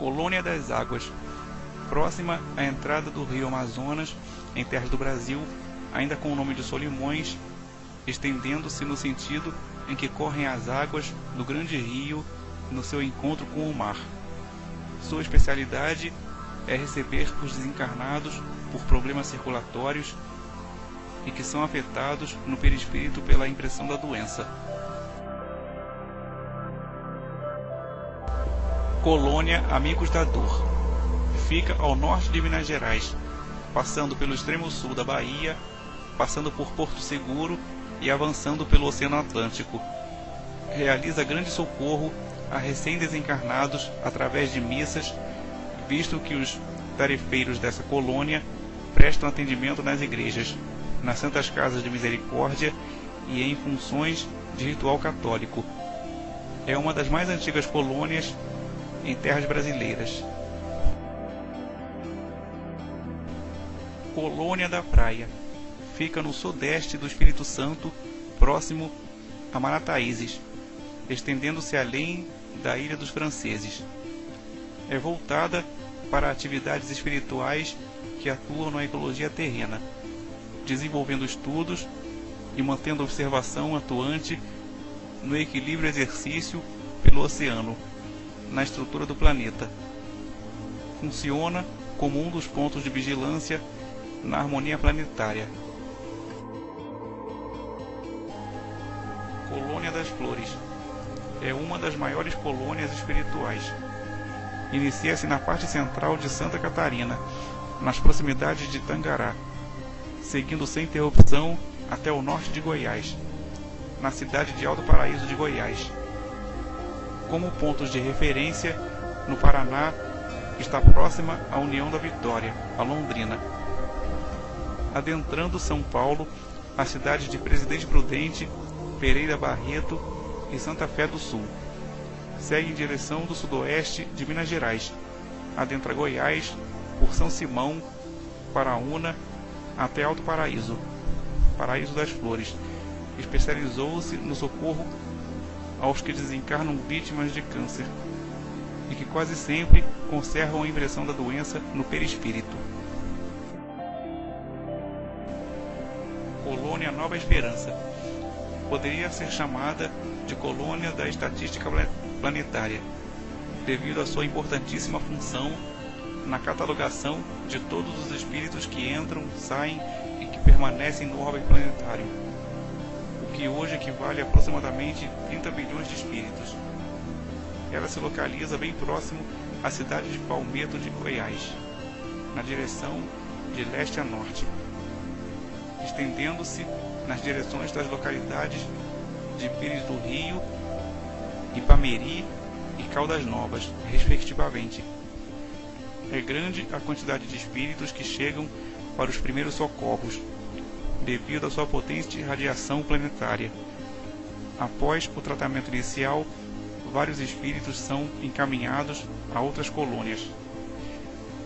Colônia das Águas, próxima à entrada do rio Amazonas, em terras do Brasil, ainda com o nome de Solimões, estendendo-se no sentido em que correm as águas do grande rio no seu encontro com o mar. Sua especialidade é receber os desencarnados por problemas circulatórios e que são afetados no perispírito pela impressão da doença. Colônia Amigos da Dor. Fica ao norte de Minas Gerais, passando pelo extremo sul da Bahia, passando por Porto Seguro e avançando pelo Oceano Atlântico. Realiza grande socorro a recém-desencarnados através de missas, visto que os tarefeiros dessa colônia prestam atendimento nas igrejas, nas Santas Casas de Misericórdia e em funções de ritual católico. É uma das mais antigas colônias em terras brasileiras. Colônia da Praia. Fica no sudeste do Espírito Santo, próximo a Marataízes, estendendo-se além da Ilha dos Franceses. É voltada para atividades espirituais que atuam na ecologia terrena, desenvolvendo estudos e mantendo observação atuante no equilíbrio exercício pelo oceano, na estrutura do planeta. Funciona como um dos pontos de vigilância na harmonia planetária. Colônia das Flores. É uma das maiores colônias espirituais. Inicia-se na parte central de Santa Catarina, nas proximidades de Tangará, seguindo sem interrupção até o norte de Goiás, na cidade de Alto Paraíso de Goiás. Como pontos de referência, no Paraná, está próxima à União da Vitória, a Londrina. Adentrando São Paulo, a cidade de Presidente Prudente, Pereira Barreto e Santa Fé do Sul. Segue em direção do sudoeste de Minas Gerais, adentra Goiás, por São Simão, Paraúna, até Alto Paraíso, Paraíso das Flores. Especializou-se no socorro aos que desencarnam vítimas de câncer e que quase sempre conservam a impressão da doença no perispírito. Colônia Nova Esperança. Poderia ser chamada de Colônia da Estatística Planetária, devido à sua importantíssima função na catalogação de todos os espíritos que entram, saem e que permanecem no orbe planetário, o que hoje equivale a aproximadamente 30 bilhões de espíritos. Ela se localiza bem próximo à cidade de Palmetto de Goiás, na direção de leste a norte, estendendo-se nas direções das localidades de Pires do Rio, Ipameri e Caldas Novas, respectivamente. É grande a quantidade de espíritos que chegam para os primeiros socorros, devido à sua potente radiação planetária. Após o tratamento inicial, vários espíritos são encaminhados a outras colônias,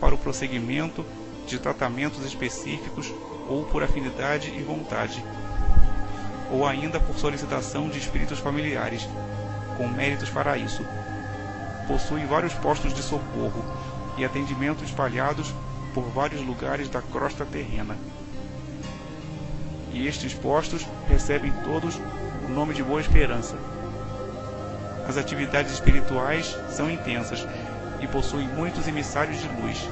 para o prosseguimento de tratamentos específicos ou por afinidade e vontade, ou ainda por solicitação de espíritos familiares, com méritos para isso. Possui vários postos de socorro e atendimento espalhados por vários lugares da crosta terrena. E estes postos recebem todos o nome de Boa Esperança. As atividades espirituais são intensas e possuem muitos emissários de luz.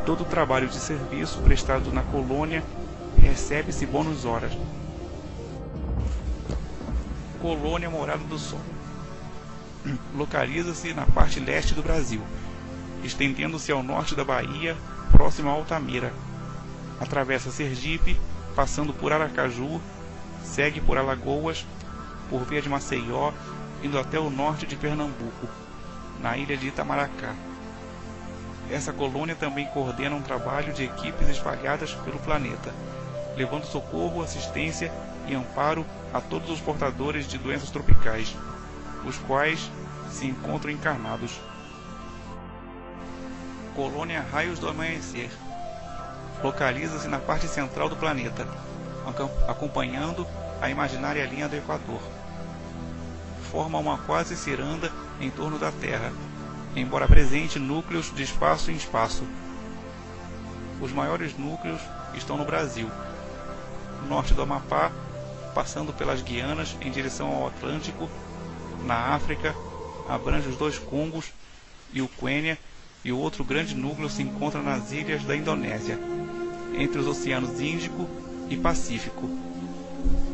Todo o trabalho de serviço prestado na colônia recebe-se bônus horas. Colônia Morada do Sol. Localiza-se na parte leste do Brasil, estendendo-se ao norte da Bahia, próximo a Altamira. Atravessa Sergipe, passando por Aracaju, segue por Alagoas, por via de Maceió, indo até o norte de Pernambuco, na ilha de Itamaracá. Essa colônia também coordena um trabalho de equipes espalhadas pelo planeta, levando socorro, assistência e amparo a todos os portadores de doenças tropicais, os quais se encontram encarnados. Colônia Raios do Amanhecer. Localiza-se na parte central do planeta, acompanhando a imaginária linha do Equador. Forma uma quase ciranda em torno da Terra, embora apresente núcleos de espaço em espaço. Os maiores núcleos estão no Brasil, norte do Amapá, passando pelas Guianas em direção ao Atlântico. Na África, abrange os 2 Congos e o Quênia, e o outro grande núcleo se encontra nas ilhas da Indonésia, entre os oceanos Índico e Pacífico.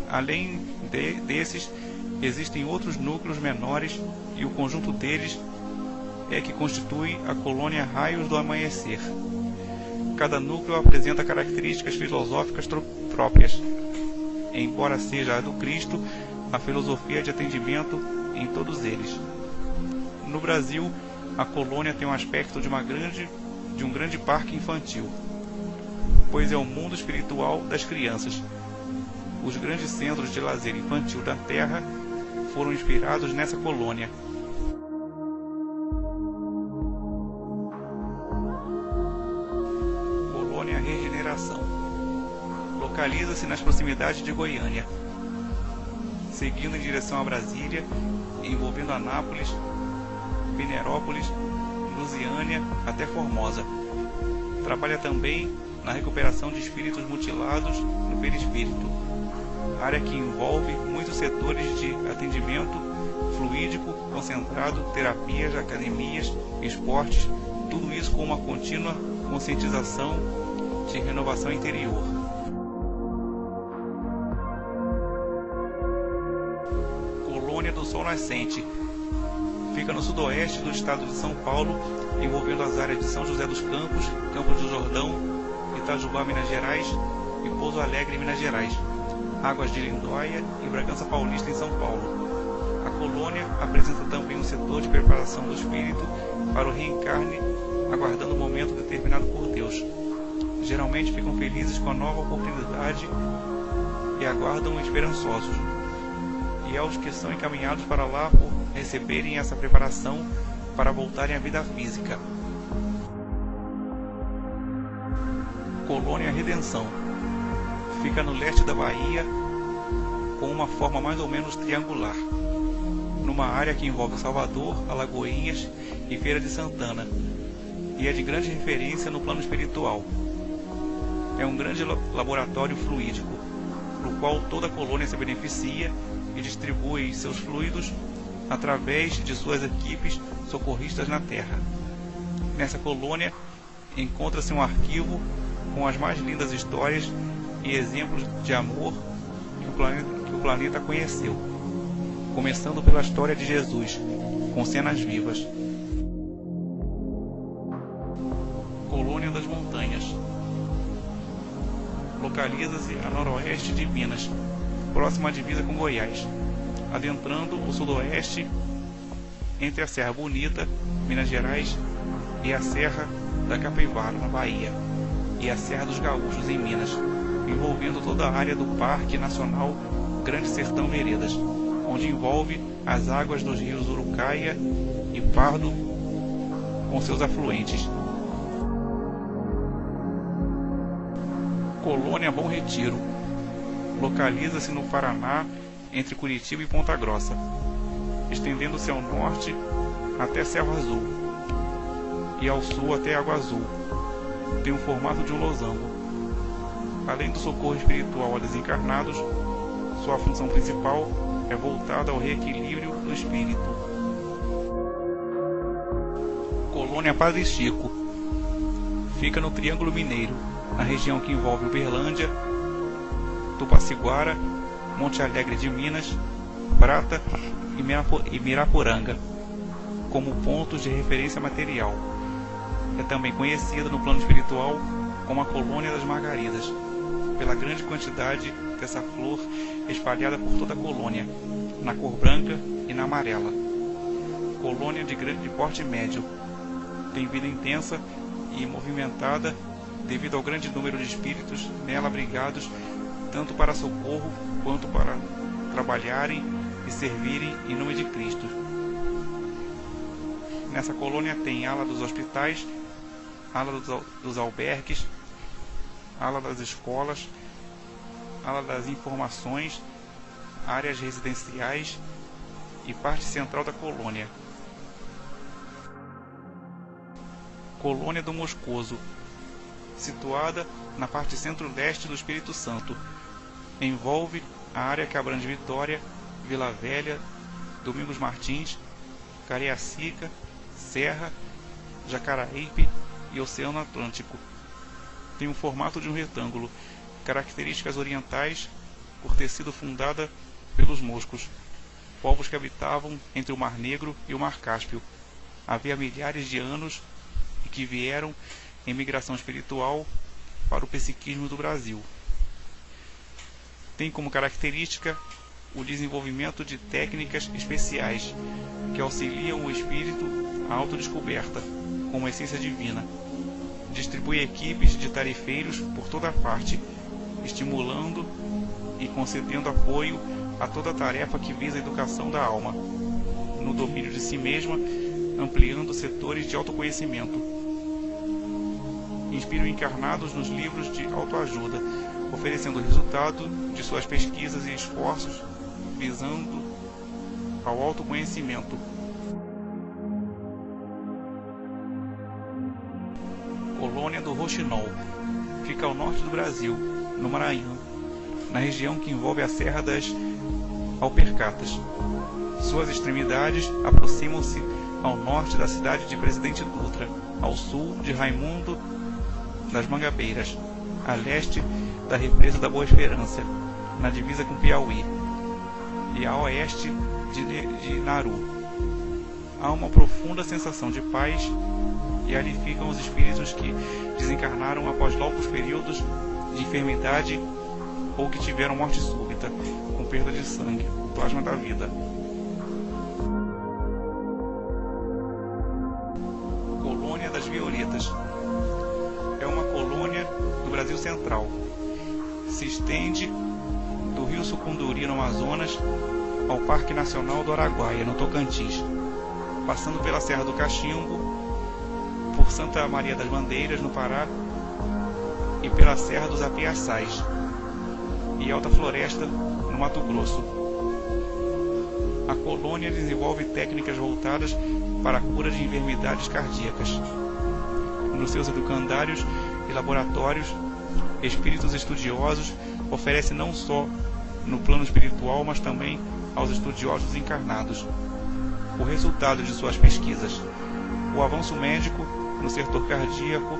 Além desses, existem outros núcleos menores, e o conjunto deles é que constitui a colônia Raios do Amanhecer. Cada núcleo apresenta características filosóficas próprias, embora seja a do Cristo a filosofia de atendimento em todos eles. No Brasil, a colônia tem um aspecto de um grande parque infantil, pois é o mundo espiritual das crianças. Os grandes centros de lazer infantil da Terra foram inspirados nessa colônia. Colônia Regeneração. Localiza-se nas proximidades de Goiânia, seguindo em direção a Brasília, envolvendo Anápolis, Pinerópolis, Lusiânia até Formosa. Trabalha também na recuperação de espíritos mutilados no perispírito, área que envolve muitos setores de atendimento fluídico, concentrado, terapias, academias, esportes, tudo isso com uma contínua conscientização de renovação interior. Colônia do Sol Nascente. Fica no sudoeste do estado de São Paulo, envolvendo as áreas de São José dos Campos, Campos do Jordão, Itajubá, Minas Gerais e Pouso Alegre, Minas Gerais, Águas de Lindóia e Bragança Paulista, em São Paulo. A colônia apresenta também um setor de preparação do espírito para o reencarne, aguardando o momento determinado por Deus. Geralmente ficam felizes com a nova oportunidade e aguardam esperançosos. E aos que são encaminhados para lá por receberem essa preparação para voltarem à vida física. Colônia Redenção. Fica no leste da Bahia, com uma forma mais ou menos triangular, numa área que envolve Salvador, Alagoinhas e Feira de Santana, e é de grande referência no plano espiritual. É um grande laboratório fluídico, no qual toda a colônia se beneficia e distribui seus fluidos através de suas equipes socorristas na Terra. Nessa colônia encontra-se um arquivo com as mais lindas histórias e exemplos de amor que o planeta conheceu, começando pela história de Jesus, com cenas vivas. Colônia das Montanhas. Localiza-se a noroeste de Minas, próxima à divisa com Goiás, adentrando o sudoeste entre a Serra Bonita, Minas Gerais, e a Serra da Capivara, na Bahia, e a Serra dos Gaúchos, em Minas, envolvendo toda a área do Parque Nacional Grande Sertão Veredas, onde envolve as águas dos rios Urucaia e Pardo com seus afluentes. Colônia Bom Retiro. Localiza-se no Paraná, entre Curitiba e Ponta Grossa, estendendo-se ao norte até Serra Azul e ao sul até Água Azul. Tem o formato de um losango. Além do socorro espiritual a desencarnados, sua função principal é voltada ao reequilíbrio do espírito. Colônia Padre Chico. Fica no Triângulo Mineiro, na região que envolve Uberlândia, Tupaciguara, Monte Alegre de Minas, Prata e Miraporanga, como pontos de referência material. É também conhecida no plano espiritual como a Colônia das Margaridas, pela grande quantidade dessa flor espalhada por toda a colônia, na cor branca e na amarela. Colônia de grande porte médio, tem vida intensa e movimentada devido ao grande número de espíritos nela abrigados, tanto para socorro quanto para trabalharem e servirem em nome de Cristo. Nessa colônia tem ala dos hospitais, ala dos albergues, ala das escolas, ala das informações, áreas residenciais e parte central da colônia. Colônia do Moscoso, situada na parte centro-leste do Espírito Santo. Envolve a área que abrange Vitória, Vila Velha, Domingos Martins, Cariacica, Serra, Jacaraípe e Oceano Atlântico. Tem o formato de um retângulo, características orientais, por ter sido fundada pelos moscos, povos que habitavam entre o Mar Negro e o Mar Cáspio, havia milhares de anos e que vieram em migração espiritual para o psiquismo do Brasil. Tem como característica o desenvolvimento de técnicas especiais que auxiliam o espírito à autodescoberta como essência divina. Distribui equipes de tarefeiros por toda parte, estimulando e concedendo apoio a toda tarefa que visa a educação da alma, no domínio de si mesma, ampliando setores de autoconhecimento. Inspiram encarnados nos livros de autoajuda, oferecendo o resultado de suas pesquisas e esforços visando ao autoconhecimento. Colônia do Roxinol. Fica ao norte do Brasil, no Maranhão, na região que envolve a Serra das Alpercatas. Suas extremidades aproximam-se ao norte da cidade de Presidente Dutra, ao sul de Raimundo das Mangabeiras, a leste da represa da Boa Esperança, na divisa com Piauí, e a oeste de Naru. Há uma profunda sensação de paz e ali ficam os espíritos que desencarnaram após longos períodos de enfermidade ou que tiveram morte súbita, com perda de sangue, o plasma da vida. Colônia das Violetas. É uma colônia do Brasil Central. Se estende do rio Sucunduri, no Amazonas, ao Parque Nacional do Araguaia, no Tocantins, passando pela Serra do Cachimbo, por Santa Maria das Bandeiras, no Pará, e pela Serra dos Apiaçais e Alta Floresta, no Mato Grosso. A colônia desenvolve técnicas voltadas para a cura de enfermidades cardíacas. Nos seus educandários e laboratórios, espíritos estudiosos oferecem não só no plano espiritual, mas também aos estudiosos encarnados o resultado de suas pesquisas. O avanço médico no setor cardíaco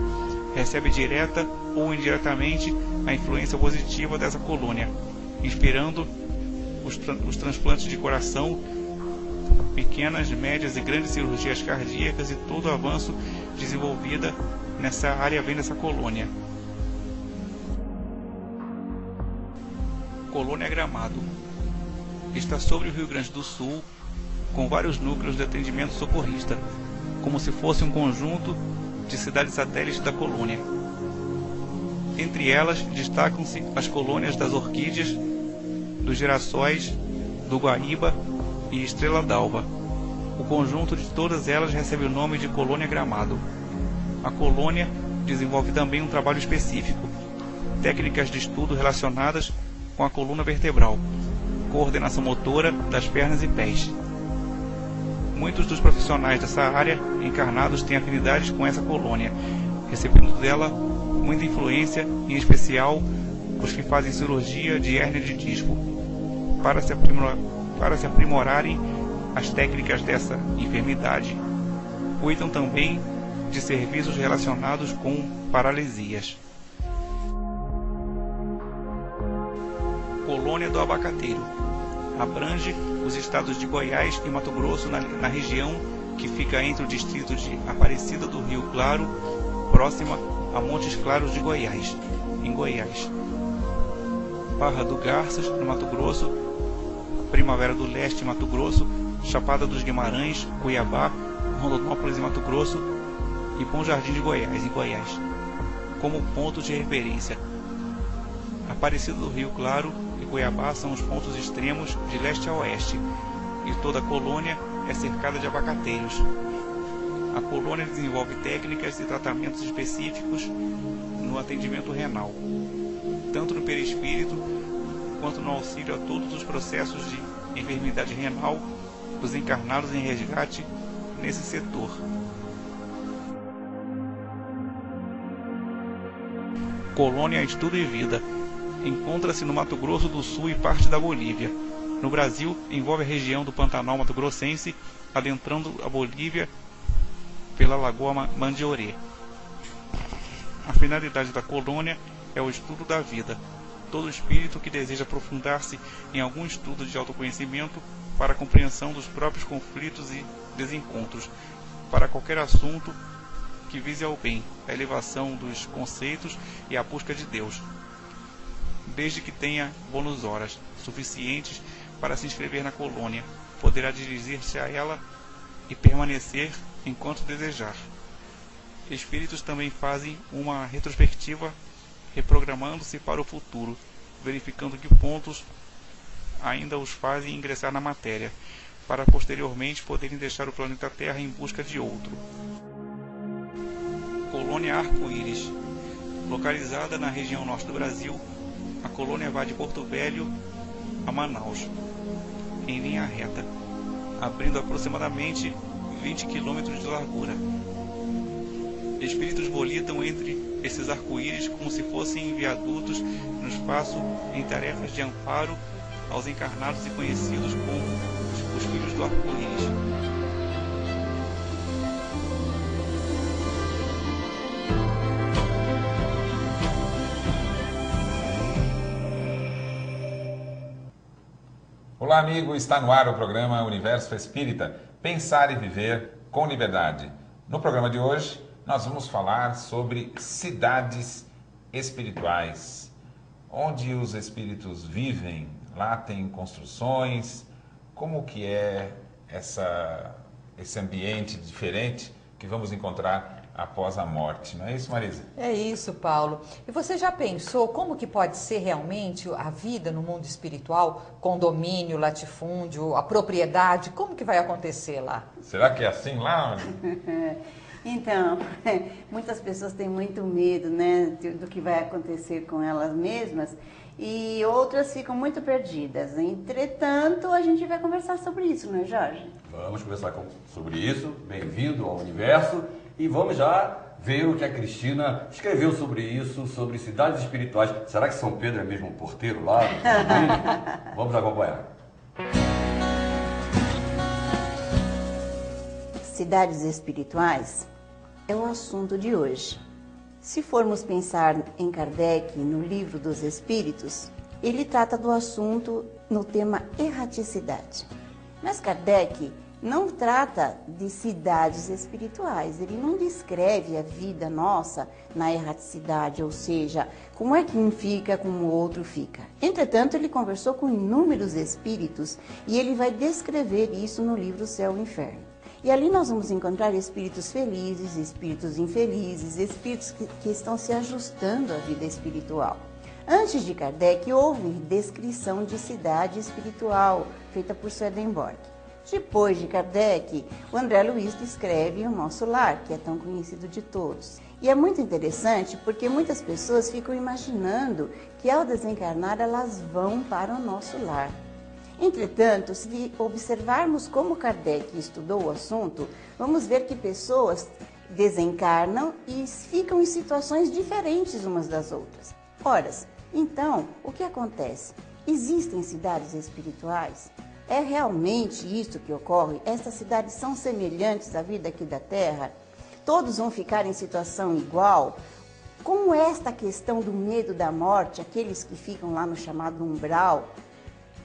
recebe direta ou indiretamente a influência positiva dessa colônia, inspirando os transplantes de coração, pequenas, médias e grandes cirurgias cardíacas, e todo o avanço desenvolvido nessa área vem dessa colônia. Colônia Gramado. Está sobre o Rio Grande do Sul, com vários núcleos de atendimento socorrista, como se fosse um conjunto de cidades satélites da colônia. Entre elas destacam-se as colônias das orquídeas, dos girassóis, do Guaíba e Estrela d'Alva. O conjunto de todas elas recebe o nome de Colônia Gramado. A colônia desenvolve também um trabalho específico, técnicas de estudo relacionadas com a coluna vertebral, coordenação motora das pernas e pés. Muitos dos profissionais dessa área encarnados têm afinidades com essa colônia, recebendo dela muita influência, em especial os que fazem cirurgia de hérnia de disco, para se aprimorarem as técnicas dessa enfermidade. Cuidam também de serviços relacionados com paralisias. Colônia do Abacateiro. Abrange os estados de Goiás e Mato Grosso na região que fica entre o distrito de Aparecida do Rio Claro, próxima a Montes Claros de Goiás, em Goiás. Barra do Garças, no Mato Grosso, Primavera do Leste, Mato Grosso, Chapada dos Guimarães, Cuiabá, Rondonópolis e Mato Grosso, e Bom Jardim de Goiás, em Goiás, como ponto de referência. Aparecida do Rio Claro e Cuiabá são os pontos extremos de leste a oeste, e toda a colônia é cercada de abacateiros. A colônia desenvolve técnicas e tratamentos específicos no atendimento renal, tanto no perispírito quanto no auxílio a todos os processos de enfermidade renal dos encarnados em resgate nesse setor. Colônia Estudo e Vida. Encontra-se no Mato Grosso do Sul e parte da Bolívia. No Brasil, envolve a região do Pantanal Mato Grossense, adentrando a Bolívia pela Lagoa Mandioré. A finalidade da colônia é o estudo da vida. Todo espírito que deseja aprofundar-se em algum estudo de autoconhecimento para a compreensão dos próprios conflitos e desencontros, para qualquer assunto que vise ao bem, a elevação dos conceitos e a busca de Deus, desde que tenha bônus horas suficientes para se inscrever na colônia, poderá dirigir-se a ela e permanecer enquanto desejar. Espíritos também fazem uma retrospectiva, reprogramando-se para o futuro, verificando que pontos ainda os fazem ingressar na matéria, para posteriormente poderem deixar o planeta Terra em busca de outro. Colônia Arco-Íris. Localizada na região norte do Brasil, a colônia vai de Porto Velho a Manaus, em linha reta, abrindo aproximadamente 20 km de largura. Espíritos volitam entre esses arco-íris como se fossem viadutos no espaço em tarefas de amparo aos encarnados e conhecidos como os filhos do arco-íris. Olá, amigo, está no ar o programa Universo Espírita, Pensar e Viver com Liberdade. No programa de hoje, nós vamos falar sobre cidades espirituais, onde os espíritos vivem. Lá tem construções, como que é esse ambiente diferente que vamos encontrar após a morte, não é isso, Marisa? É isso, Paulo. E você já pensou como que pode ser realmente a vida no mundo espiritual? Condomínio, latifúndio, a propriedade, como que vai acontecer lá? Será que é assim lá? Então, muitas pessoas têm muito medo, né, do que vai acontecer com elas mesmas e outras ficam muito perdidas. Entretanto, a gente vai conversar sobre isso, não é, Jorge? Vamos conversar sobre isso. Bem-vindo ao Universo e vamos já ver o que a Cristina escreveu sobre isso, sobre cidades espirituais. Será que São Pedro é mesmo um porteiro lá? Vamos acompanhar. Cidades espirituais é o assunto de hoje. Se formos pensar em Kardec, no Livro dos Espíritos, ele trata do assunto no tema erraticidade. Mas Kardec não trata de cidades espirituais, ele não descreve a vida nossa na erraticidade, ou seja, como é que um fica, como o outro fica. Entretanto, ele conversou com inúmeros espíritos e ele vai descrever isso no livro Céu e Inferno. E ali nós vamos encontrar espíritos felizes, espíritos infelizes, espíritos que estão se ajustando à vida espiritual. Antes de Kardec, houve descrição de cidade espiritual, feita por Swedenborg. Depois de Kardec, o André Luiz descreve o Nosso Lar, que é tão conhecido de todos. E é muito interessante porque muitas pessoas ficam imaginando que ao desencarnar elas vão para o nosso lar. Entretanto, se observarmos como Kardec estudou o assunto, vamos ver que pessoas desencarnam e ficam em situações diferentes umas das outras. Ora, então, o que acontece? Existem cidades espirituais? É realmente isso que ocorre? Essas cidades são semelhantes à vida aqui da Terra? Todos vão ficar em situação igual? Como é esta questão do medo da morte, aqueles que ficam lá no chamado umbral?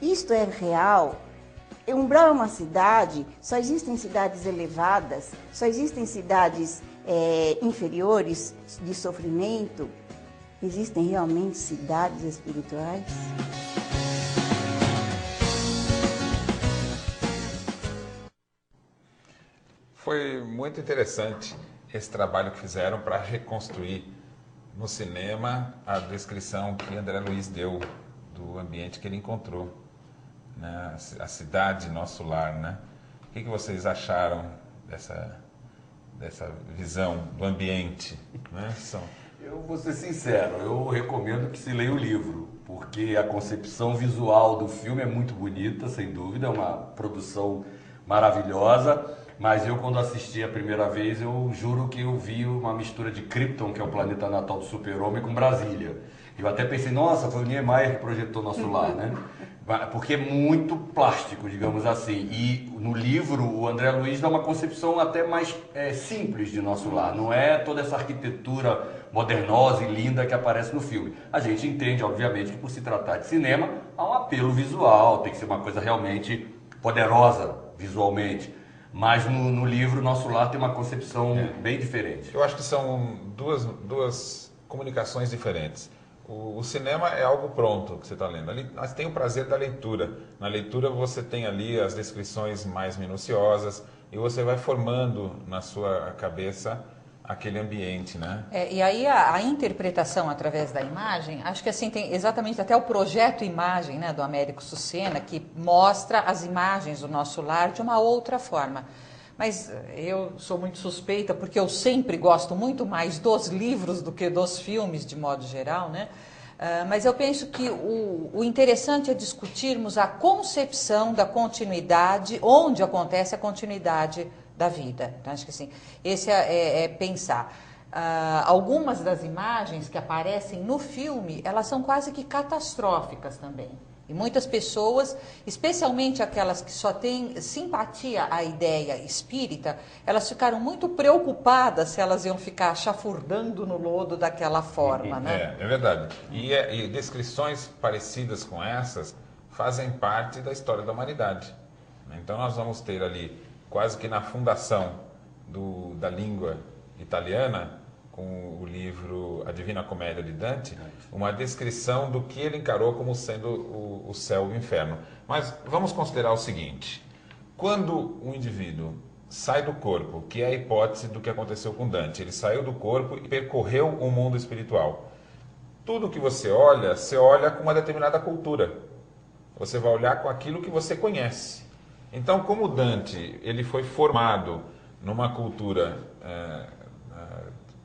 Isto é real? Umbral é uma cidade, só existem cidades elevadas, só existem cidades inferiores de sofrimento. Existem realmente cidades espirituais? Foi muito interessante esse trabalho que fizeram para reconstruir no cinema a descrição que André Luiz deu do ambiente que ele encontrou, né? A cidade, nosso lar, né? O que vocês acharam dessa visão do ambiente, né? Eu vou ser sincero, eu recomendo que se leia o livro, porque a concepção visual do filme é muito bonita, sem dúvida, é uma produção maravilhosa, mas eu quando assisti a primeira vez, eu juro que eu vi uma mistura de Krypton, que é o planeta natal do Super-Homem, com Brasília. Eu até pensei, nossa, foi o Niemeyer que projetou Nosso Lar, né? Porque é muito plástico, digamos assim. E no livro, o André Luiz dá uma concepção até mais simples de Nosso Lar. Não é toda essa arquitetura modernosa e linda que aparece no filme. A gente entende, obviamente, que por se tratar de cinema, há um apelo visual, tem que ser uma coisa realmente poderosa visualmente. Mas no livro, Nosso Lar tem uma concepção bem diferente. Eu acho que são duas comunicações diferentes. O cinema é algo pronto que você está lendo. Ali, mas tem o prazer da leitura. Na leitura você tem ali as descrições mais minuciosas e você vai formando na sua cabeça aquele ambiente, né? E aí a interpretação através da imagem, acho que assim tem exatamente até o projeto Imagem, né, do Américo Sucena, que mostra as imagens do Nosso Lar de uma outra forma. Mas eu sou muito suspeita, porque eu sempre gosto muito mais dos livros do que dos filmes, de modo geral, né? Mas eu penso que o interessante é discutirmos a concepção da continuidade, onde acontece a continuidade da vida. Então, acho que assim, esse é pensar. Algumas das imagens que aparecem no filme, elas são quase que catastróficas também. E muitas pessoas, especialmente aquelas que só têm simpatia à ideia espírita, elas ficaram muito preocupadas se elas iam ficar chafurdando no lodo daquela forma, né? É verdade. E descrições parecidas com essas fazem parte da história da humanidade. Então nós vamos ter ali, quase que na fundação da língua italiana, com o livro A Divina Comédia de Dante, uma descrição do que ele encarou como sendo o céu e o inferno. Mas vamos considerar o seguinte: quando um indivíduo sai do corpo, que é a hipótese do que aconteceu com Dante, ele saiu do corpo e percorreu o mundo espiritual. Tudo que você olha com uma determinada cultura. Você vai olhar com aquilo que você conhece. Então, como Dante ele foi formado numa cultura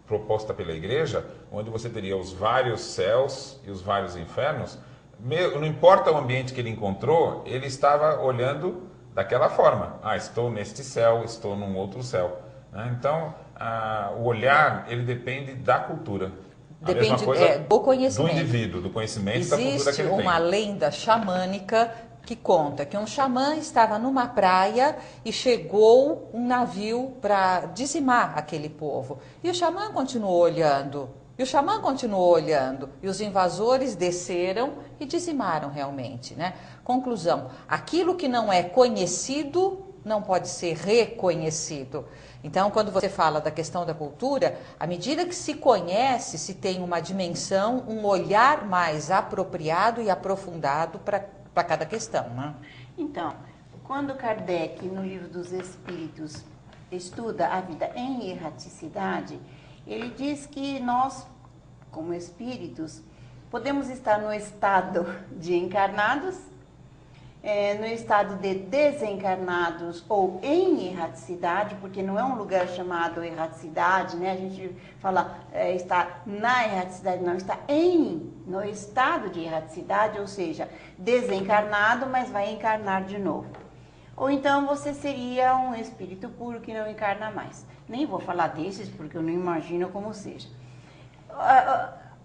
proposta pela igreja, onde você teria os vários céus e os vários infernos, não importa o ambiente que ele encontrou, ele estava olhando daquela forma. Estou neste céu, estou num outro céu. Então, o olhar, ele depende da cultura. Depende do conhecimento. Do indivíduo, do conhecimento, da cultura que ele tem. Existe uma lenda xamânica que conta que um xamã estava numa praia e chegou um navio para dizimar aquele povo. E o xamã continuou olhando, e os invasores desceram e dizimaram realmente, né? Conclusão: aquilo que não é conhecido não pode ser reconhecido. Então, quando você fala da questão da cultura, à medida que se conhece, se tem uma dimensão, um olhar mais apropriado e aprofundado para cada questão, né? Então, quando Kardec, no Livro dos Espíritos, estuda a vida em erraticidade, ele diz que nós, como espíritos, podemos estar no estado de encarnados, no estado de desencarnados ou em erraticidade, porque não é um lugar chamado erraticidade, né? A gente fala está na erraticidade, não, está no estado de erraticidade, ou seja, desencarnado, mas vai encarnar de novo. Ou então você seria um espírito puro que não encarna mais. Nem vou falar desses, porque eu não imagino como seja.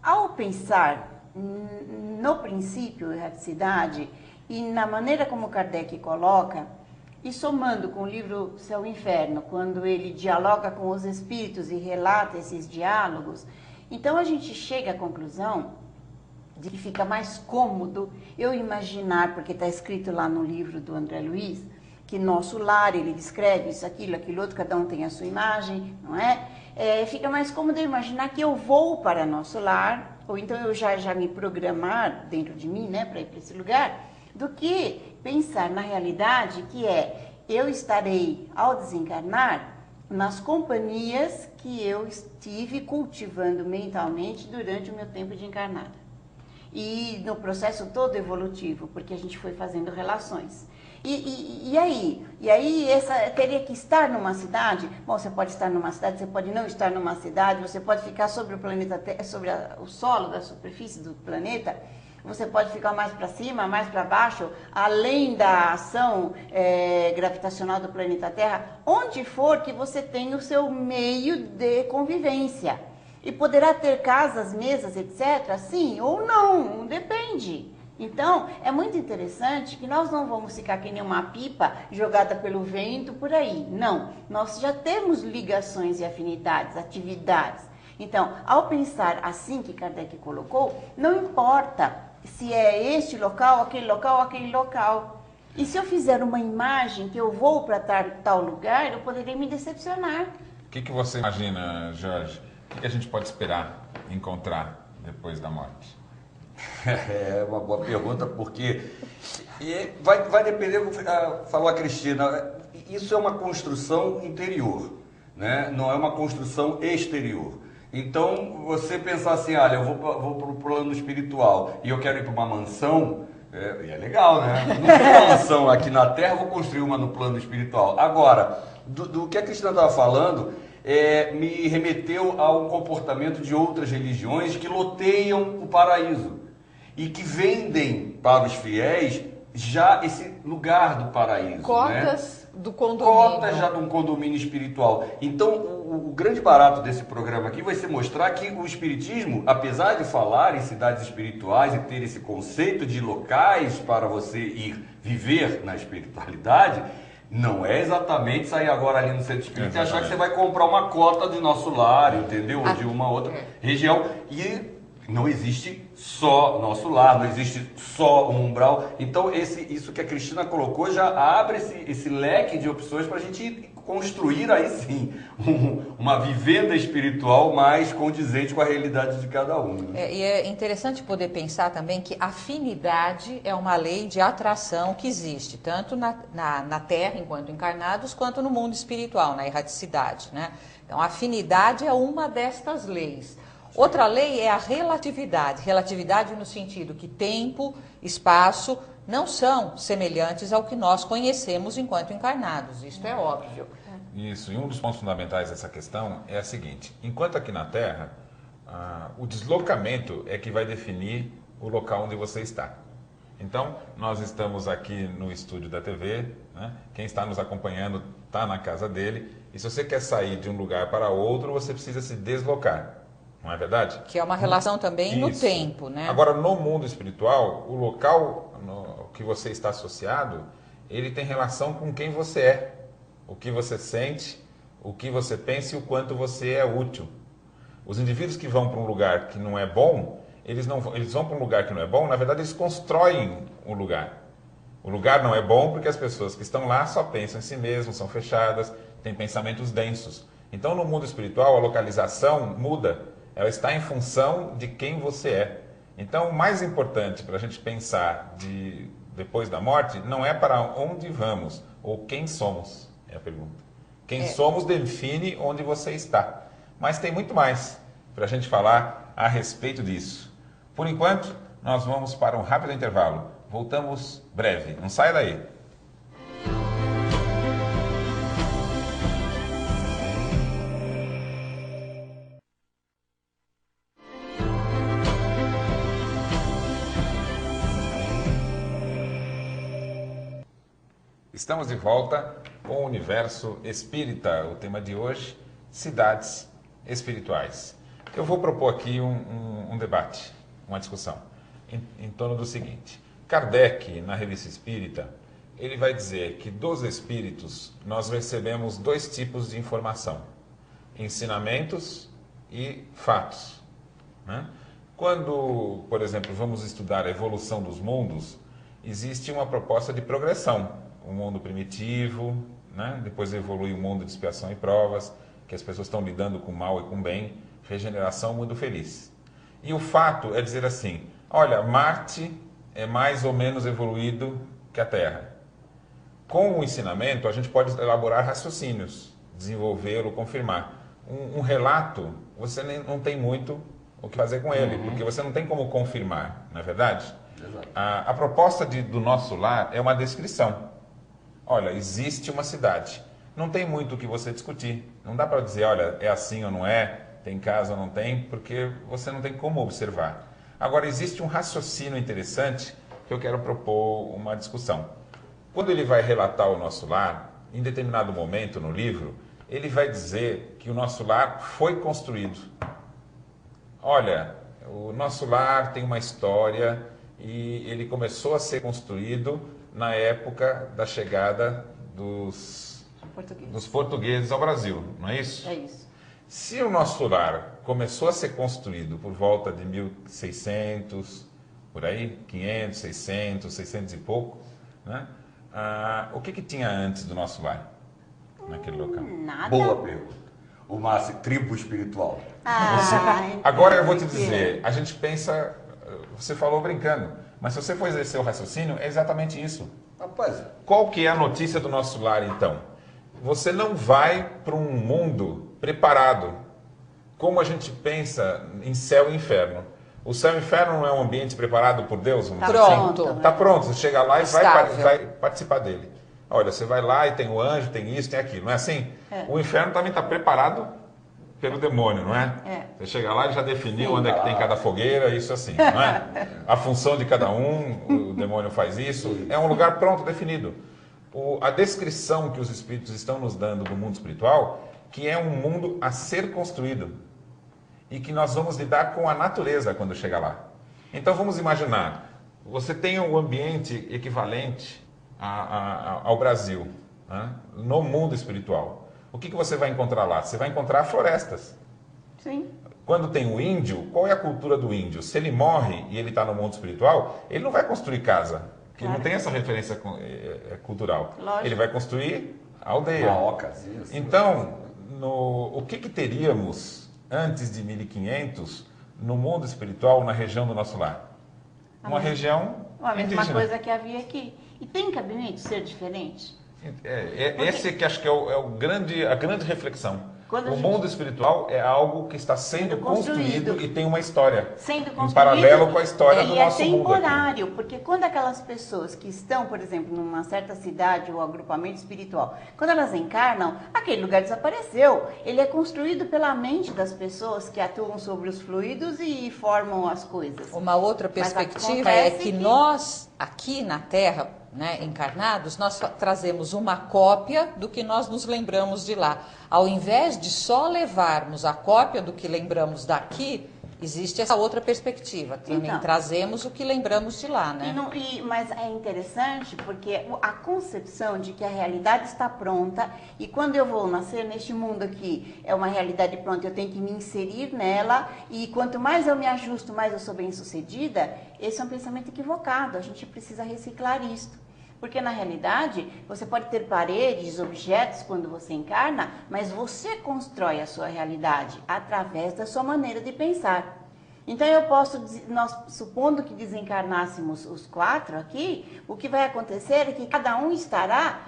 Ao pensar no princípio erraticidade, e na maneira como Kardec coloca, e somando com o livro Céu e Inferno, quando ele dialoga com os espíritos e relata esses diálogos, então a gente chega à conclusão de que fica mais cômodo eu imaginar, porque está escrito lá no livro do André Luiz, que nosso lar, ele descreve isso, aquilo outro, cada um tem a sua imagem, não é? Fica mais cômodo eu imaginar que eu vou para nosso lar, ou então eu já me programar dentro de mim, né, para ir para esse lugar, do que pensar na realidade que eu estarei, ao desencarnar, nas companhias que eu estive cultivando mentalmente durante o meu tempo de encarnada. E no processo todo evolutivo, porque a gente foi fazendo relações. E aí teria que estar numa cidade? Bom, você pode estar numa cidade, você pode não estar numa cidade, você pode ficar sobre o planeta, sobre o solo da superfície do planeta, você pode ficar mais para cima, mais para baixo, além da ação gravitacional do planeta Terra, onde for que você tem o seu meio de convivência. E poderá ter casas, mesas, etc., sim ou não, depende. Então, é muito interessante que nós não vamos ficar que nem uma pipa jogada pelo vento por aí. Não, nós já temos ligações e afinidades, atividades. Então, ao pensar assim que Kardec colocou, não importa se é este local, aquele local, aquele local. E se eu fizer uma imagem que eu vou para tal lugar, eu poderia me decepcionar. O que você imagina, Jorge? O que a gente pode esperar encontrar depois da morte? É uma boa pergunta, porque vai depender, falou a Cristina, isso é uma construção interior, né? Não é uma construção exterior. Então, você pensar assim, olha, eu vou para o plano espiritual e eu quero ir para uma mansão, é legal, né? Não tem uma mansão aqui na Terra, vou construir uma no plano espiritual. Agora, do que a Cristina estava falando, me remeteu a um comportamento de outras religiões que loteiam o paraíso e que vendem para os fiéis já esse lugar do paraíso. Cotas, né? Do condomínio. Cotas já de um condomínio espiritual. Então, o grande barato desse programa aqui vai ser mostrar que o Espiritismo, apesar de falar em cidades espirituais e ter esse conceito de locais para você ir viver na espiritualidade, não é exatamente sair agora ali no centro espírita e achar que você vai comprar uma cota de nosso lar, entendeu? Ou de uma outra região. E não existe só nosso lar, não existe só um umbral. Então, isso que a Cristina colocou já abre esse leque de opções para a gente construir aí sim uma vivenda espiritual mais condizente com a realidade de cada um. Né? E é interessante poder pensar também que afinidade é uma lei de atração que existe, tanto na Terra, enquanto encarnados, quanto no mundo espiritual, na erraticidade. Né? Então, a afinidade é uma destas leis. Outra lei é a relatividade. Relatividade no sentido que tempo, espaço não são semelhantes ao que nós conhecemos enquanto encarnados. Isto é óbvio. Isso. E um dos pontos fundamentais dessa questão é a seguinte. Enquanto aqui na Terra, o deslocamento é que vai definir o local onde você está. Então, nós estamos aqui no estúdio da TV, né? Quem está nos acompanhando está na casa dele. E se você quer sair de um lugar para outro, você precisa se deslocar. Não é verdade? Que é uma relação também no tempo, né? Agora, no mundo espiritual, o local que você está associado, ele tem relação com quem você é, o que você sente, o que você pensa e o quanto você é útil. Os indivíduos que vão para um lugar que não é bom, eles vão para um lugar que não é bom, na verdade eles constroem um lugar. O lugar não é bom porque as pessoas que estão lá só pensam em si mesmos, são fechadas, têm pensamentos densos. Então, no mundo espiritual, a localização muda. Ela está em função de quem você é. Então, o mais importante para a gente pensar depois da morte não é para onde vamos ou quem somos, é a pergunta. Quem somos define onde você está. Mas tem muito mais para a gente falar a respeito disso. Por enquanto, nós vamos para um rápido intervalo. Voltamos breve. Não saia daí. Estamos de volta com o Universo Espírita. O tema de hoje, cidades espirituais. Eu vou propor aqui um debate, uma discussão, em torno do seguinte. Kardec, na Revista Espírita, ele vai dizer que dos espíritos nós recebemos dois tipos de informação. Ensinamentos e fatos. Né? Quando, por exemplo, vamos estudar a evolução dos mundos, existe uma proposta de progressão. O mundo primitivo, né? Depois evolui o mundo de expiação e provas, que as pessoas estão lidando com o mal e com o bem, regeneração, mundo feliz. E o fato é dizer assim, olha, Marte é mais ou menos evoluído que a Terra. Com o ensinamento, a gente pode elaborar raciocínios, desenvolvê-lo, confirmar. Um relato, você não tem muito o que fazer com ele, porque você não tem como confirmar, não é verdade? Exato. A proposta do nosso lar é uma descrição. Olha, existe uma cidade. Não tem muito o que você discutir. Não dá para dizer, olha, é assim ou não é, tem casa ou não tem, porque você não tem como observar. Agora, existe um raciocínio interessante que eu quero propor uma discussão. Quando ele vai relatar o nosso lar, em determinado momento no livro, ele vai dizer que o nosso lar foi construído. Olha, o nosso lar tem uma história e ele começou a ser construído na época da chegada dos portugueses ao Brasil, não é isso? É isso. Se o nosso lar começou a ser construído por volta de 1600, por aí, 500, 600 e pouco, né? O que tinha antes do nosso lar, naquele local? Nada. Boa pergunta. Uma tribo espiritual. Agora eu vou te dizer, a gente pensa, você falou brincando, mas se você for exercer o raciocínio, é exatamente isso. Rapaz, Qual que é a notícia do nosso lar, então? Você não vai para um mundo preparado, como a gente pensa em céu e inferno. O céu e inferno não é um ambiente preparado por Deus? Tá pronto. Está pronto, você chega lá e Estável. vai participar dele. Olha, você vai lá e tem o anjo, tem isso, tem aquilo, não é assim? O inferno também está preparado pelo demônio, não é? Você chega lá e já definiu onde é que tem cada fogueira, isso assim, não é? A função de cada um, o demônio faz isso, é um lugar pronto, definido. A descrição que os espíritos estão nos dando do mundo espiritual, que é um mundo a ser construído e que nós vamos lidar com a natureza quando chegar lá. Então vamos imaginar, você tem um ambiente equivalente ao Brasil, né? No mundo espiritual. O que você vai encontrar lá? Você vai encontrar florestas. Sim. Quando tem o índio, qual é a cultura do índio? Se ele morre e ele está no mundo espiritual, ele não vai construir casa, porque ele não tem essa referência cultural. Lógico. Ele vai construir aldeia. uma ocasião. Então, o que teríamos antes de 1500 no mundo espiritual, na região do nosso lar? Uma região A mesma indígena. coisa que havia aqui. E tem cabimento ser diferente? Esse que acho que é a grande reflexão. Quando a O gente- mundo espiritual é algo que está sendo construído e tem uma história. Sendo Em construído, paralelo com a história do e é nosso mundo aqui. temporário, porque quando aquelas pessoas que estão, por exemplo, numa certa cidade ou agrupamento espiritual, quando elas encarnam, aquele lugar desapareceu. Ele é construído pela mente das pessoas que atuam sobre os fluidos e formam as coisas. Uma outra Mas perspectiva é acontece que nós, aqui na Terra, né, encarnados, nós trazemos uma cópia do que nós nos lembramos de lá. Ao invés de só levarmos a cópia do que lembramos daqui, existe essa outra perspectiva. Também Então. trazemos o que lembramos de lá, né? Mas é interessante porque a concepção de que a realidade está pronta e quando eu vou nascer neste mundo aqui, é uma realidade pronta, eu tenho que me inserir nela e quanto mais eu me ajusto, mais eu sou bem-sucedida, esse é um pensamento equivocado, a gente precisa reciclar isto. Porque na realidade, você pode ter paredes, objetos quando você encarna, mas você constrói a sua realidade através da sua maneira de pensar. Então eu posso, nós supondo que desencarnássemos os 4 aqui, o que vai acontecer é que cada um estará,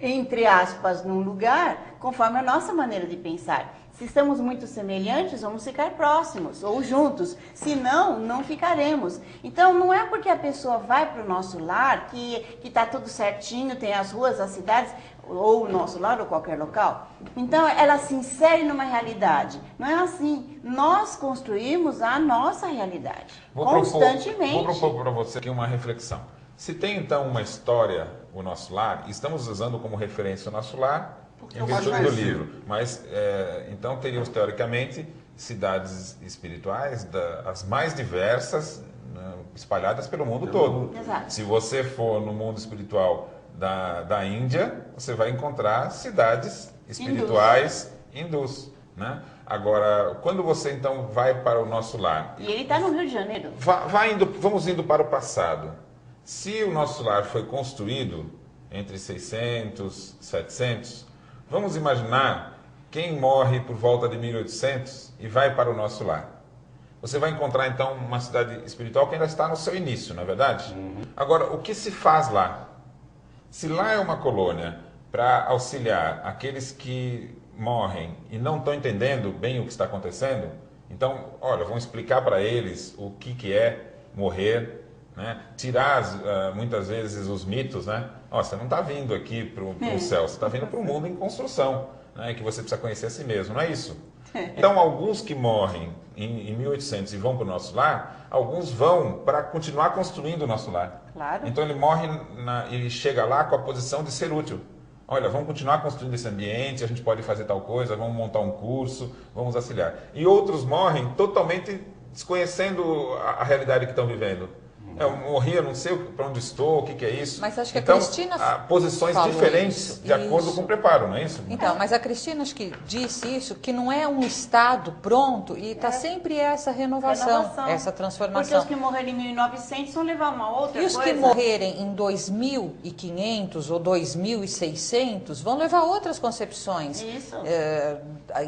entre aspas, num lugar, conforme a nossa maneira de pensar. Se estamos muito semelhantes, vamos ficar próximos ou juntos. Se não, não ficaremos. Então, não é porque a pessoa vai para o nosso lar que está tudo certinho, tem as ruas, as cidades, ou o nosso lar, ou qualquer local. Então, ela se insere numa realidade. Não é assim. Nós construímos a nossa realidade. Constantemente. Vou propor para você aqui uma reflexão. Se tem, então, uma história, o nosso lar, estamos usando como referência o nosso lar, em virtude do livro. Mas, então, teríamos, teoricamente, cidades espirituais, as mais diversas, né, espalhadas pelo mundo todo. Exato. Se você for no mundo espiritual da Índia, você vai encontrar cidades espirituais hindus, né? Agora, quando você, então, vai para o nosso lar... E ele está no Rio de Janeiro. Vamos indo para o passado. Se o nosso lar foi construído entre 600 e 700... Vamos imaginar quem morre por volta de 1800 e vai para o nosso lar. Você vai encontrar, então, uma cidade espiritual que ainda está no seu início, não é verdade? Agora, o que se faz lá? Se lá é uma colônia para auxiliar aqueles que morrem e não estão entendendo bem o que está acontecendo, então, olha, vamos explicar para eles o que é morrer, né? Tirar muitas vezes os mitos, né? Ó, você não está vindo aqui para o céu, você está vindo para o mundo em construção. né, que você precisa conhecer a si mesmo, não é isso? Então, alguns que morrem em 1800 e vão para o nosso lar, alguns vão para continuar construindo o nosso lar. Claro. Então, ele morre e chega lá com a posição de ser útil. Olha, vamos continuar construindo esse ambiente, a gente pode fazer tal coisa, vamos montar um curso, vamos auxiliar. E outros morrem totalmente desconhecendo a realidade que estão vivendo. Eu morri, eu não sei para onde estou, o que é isso. Mas acho que então, a Cristina posições diferentes de acordo com o preparo, não é isso? Então, mas a Cristina acho que disse isso, que não é um estado pronto e está sempre essa renovação, essa transformação. Porque os que morrerem em 1900 vão levar uma outra coisa. E os que morrerem em 2500 ou 2600 vão levar outras concepções. Isso.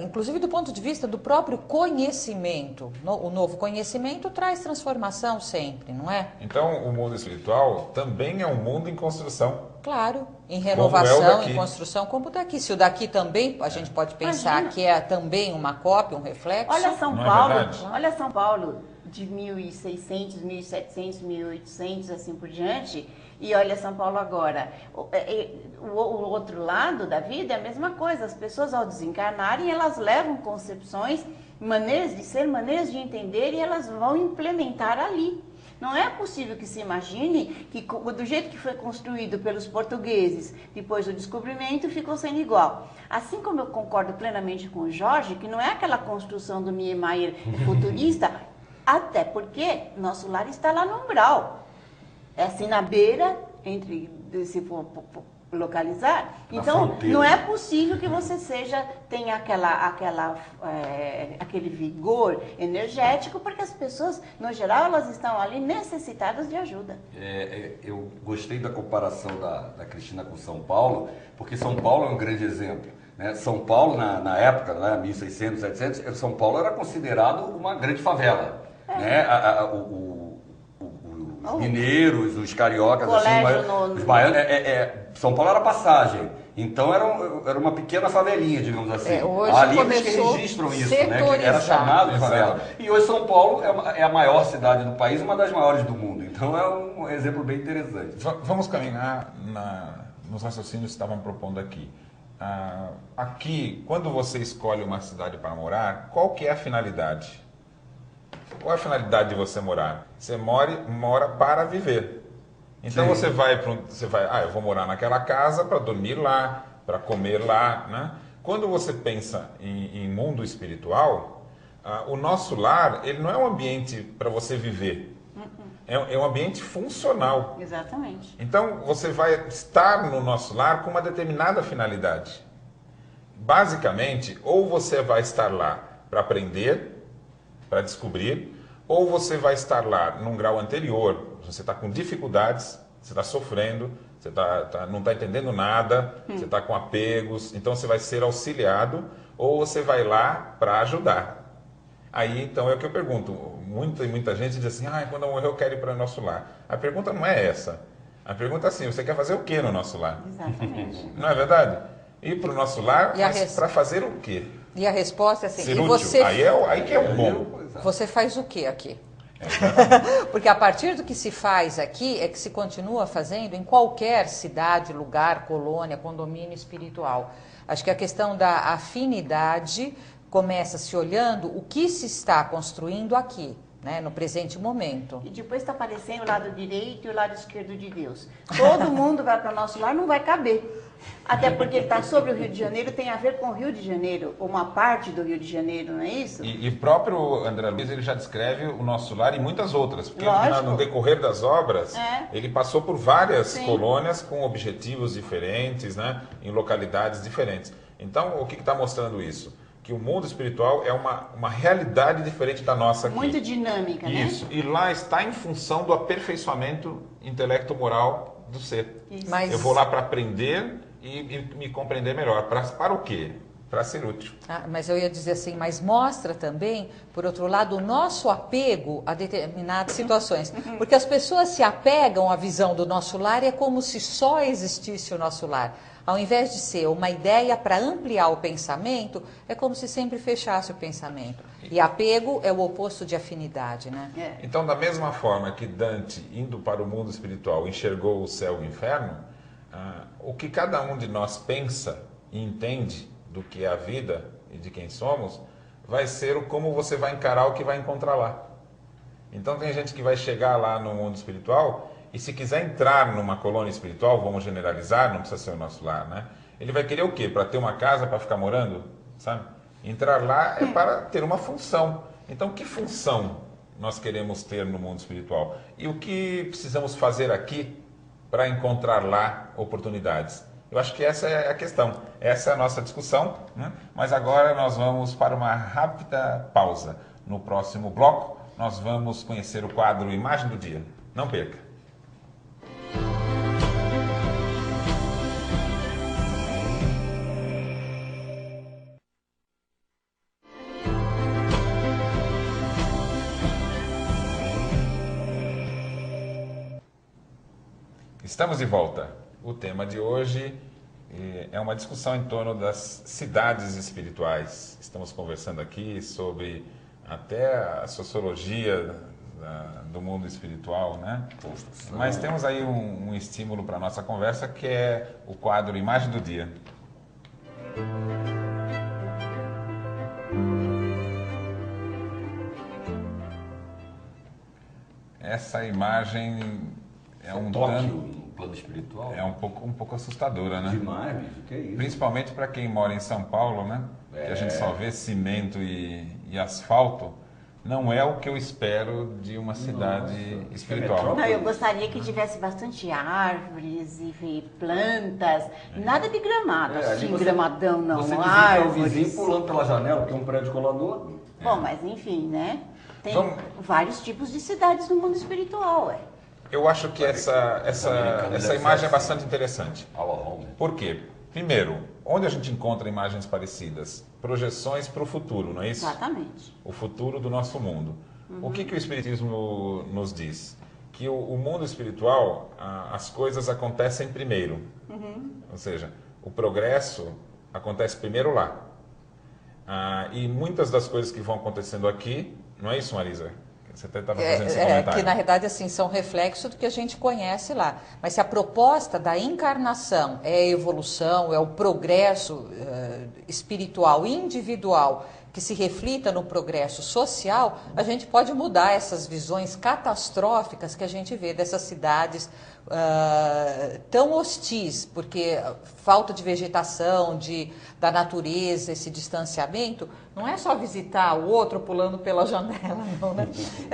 Inclusive do ponto de vista do próprio conhecimento. O novo conhecimento traz transformação sempre, não é? Então, o mundo espiritual também é um mundo em construção. Claro, em Como é o renovação, daqui. em construção, como o daqui. Se o daqui também, a gente pode pensar Imagina. que é também uma cópia, um reflexo. Olha São Não é Paulo, verdade? olha São Paulo de 1600, 1700, 1800, assim por diante, e olha São Paulo agora. O outro lado da vida é a mesma coisa. As pessoas, ao desencarnarem, elas levam concepções, maneiras de ser, maneiras de entender, e elas vão implementar ali. Não é possível que se imagine que do jeito que foi construído pelos portugueses depois do descobrimento ficou sendo igual. Assim como eu concordo plenamente com o Jorge, que não é aquela construção do Niemeyer futurista, até porque nosso lar está lá no umbral. É assim na beira, se for localizar. Então, fronteira. não é possível que você tenha aquele vigor energético, porque as pessoas, no geral, elas estão ali necessitadas de ajuda. Eu gostei da comparação da Cristina com São Paulo, porque São Paulo é um grande exemplo. Né? São Paulo, na época, né, 1600, 1700, São Paulo era considerado uma grande favela. Né? Os mineiros, os cariocas, os baianos, São Paulo era passagem. Então era uma pequena favelinha, digamos assim. Hoje há livros que começou registram isso, né? Que era setorizar. chamado de favela. E hoje São Paulo é a maior cidade do país, uma das maiores do mundo. Então é um exemplo bem interessante. Vamos caminhar nos raciocínios que estavam propondo aqui. Aqui, quando você escolhe uma cidade para morar, qual que é a finalidade? Qual é a finalidade de você morar? Você mora para viver. Então Sim. você vai, eu vou morar naquela casa para dormir lá, para comer lá, né? Quando você pensa em mundo espiritual, o nosso lar, ele não é um ambiente para você viver. É um ambiente funcional. Exatamente. Então você vai estar no nosso lar com uma determinada finalidade. Basicamente, ou você vai estar lá para aprender, para descobrir, ou você vai estar lá num grau anterior, você está com dificuldades, você está sofrendo, você não está entendendo nada, você está com apegos, então você vai ser auxiliado, ou você vai lá para ajudar. Aí, então, é o que eu pergunto, muita gente diz assim, quando eu morrer eu quero ir para o nosso lar. A pergunta não é essa, a pergunta é assim, você quer fazer o que no nosso lar? Exatamente. Não é verdade? Ir para o nosso lar, E mas para fazer o quê? E a resposta é assim, Ser e útil. você, Aí que é o bom. você faz o que aqui? Porque a partir do que se faz aqui, é que se continua fazendo em qualquer cidade, lugar, colônia, condomínio espiritual. Acho que a questão da afinidade começa se olhando o que se está construindo aqui, né, no presente momento. E depois está aparecendo o lado direito e o lado esquerdo de Deus. Todo mundo vai para o nosso lar, não vai caber. Até porque ele está sobre o Rio de Janeiro, tem a ver com o Rio de Janeiro, uma parte do Rio de Janeiro, não é isso? E próprio André Luiz, ele já descreve o nosso lar e muitas outras, porque Lógico. no decorrer das obras, ele passou por várias Sim. colônias com objetivos diferentes, né, em localidades diferentes. Então, o que está mostrando isso? Que o mundo espiritual é uma realidade diferente da nossa aqui. Muito dinâmica, né? Isso, e lá está em função do aperfeiçoamento intelecto-moral do ser. Isso. Mas- Eu vou lá para aprender e me compreender melhor. Para o quê? Para ser útil. Mas eu ia dizer assim, mas mostra também, por outro lado, o nosso apego a determinadas situações. Porque as pessoas se apegam à visão do nosso lar e é como se só existisse o nosso lar. Ao invés de ser uma ideia para ampliar o pensamento, é como se sempre fechasse o pensamento. E apego é o oposto de afinidade, né? Então, da mesma forma que Dante, indo para o mundo espiritual, enxergou o céu e o inferno, o que cada um de nós pensa e entende do que é a vida e de quem somos, vai ser o como você vai encarar o que vai encontrar lá. Então tem gente que vai chegar lá no mundo espiritual e se quiser entrar numa colônia espiritual, vamos generalizar, não precisa ser o nosso lar, né? Ele vai querer o quê? Para ter uma casa, para ficar morando, sabe? Entrar lá é para ter uma função. Então que função nós queremos ter no mundo espiritual? E o que precisamos fazer aqui para encontrar lá oportunidades? Eu acho que essa é a questão, essa é a nossa discussão, né? Mas agora nós vamos para uma rápida pausa. No próximo bloco, nós vamos conhecer o quadro Imagem do Dia. Não perca! Estamos de volta. O tema de hoje é uma discussão em torno das cidades espirituais. Estamos conversando aqui sobre até a sociologia do mundo espiritual, né? Mas temos aí um estímulo para a nossa conversa, que é o quadro Imagem do Dia. Essa imagem é um plano espiritual. É um pouco assustadora, né? Demais, bicho, que é isso? Principalmente para quem mora em São Paulo, né? Que a gente só vê cimento e asfalto. Não é o que eu espero de uma cidade espiritual. Não, eu gostaria que tivesse bastante árvores e plantas, nada de gramado, assim, gramadão não, você árvores. Você o vizinho pulando pela janela, porque é um prédio colador. Bom, mas enfim, né? Tem vários tipos de cidades no mundo espiritual, Eu acho que essa imagem é bastante interessante. Por quê? Primeiro, onde a gente encontra imagens parecidas? Projeções para o futuro, não é isso? Exatamente. O futuro do nosso mundo. O que o Espiritismo nos diz? Que o mundo espiritual, as coisas acontecem primeiro. Ou seja, o progresso acontece primeiro lá. E muitas das coisas que vão acontecendo aqui, não é isso, Marisa? Você até estava fazendo esse comentário. Que na verdade assim, são reflexos do que a gente conhece lá. Mas se a proposta da encarnação é a evolução, é o progresso espiritual individual que se reflita no progresso social, a gente pode mudar essas visões catastróficas que a gente vê dessas cidades tão hostis, porque falta de vegetação, da natureza, esse distanciamento, não é só visitar o outro pulando pela janela, não, né?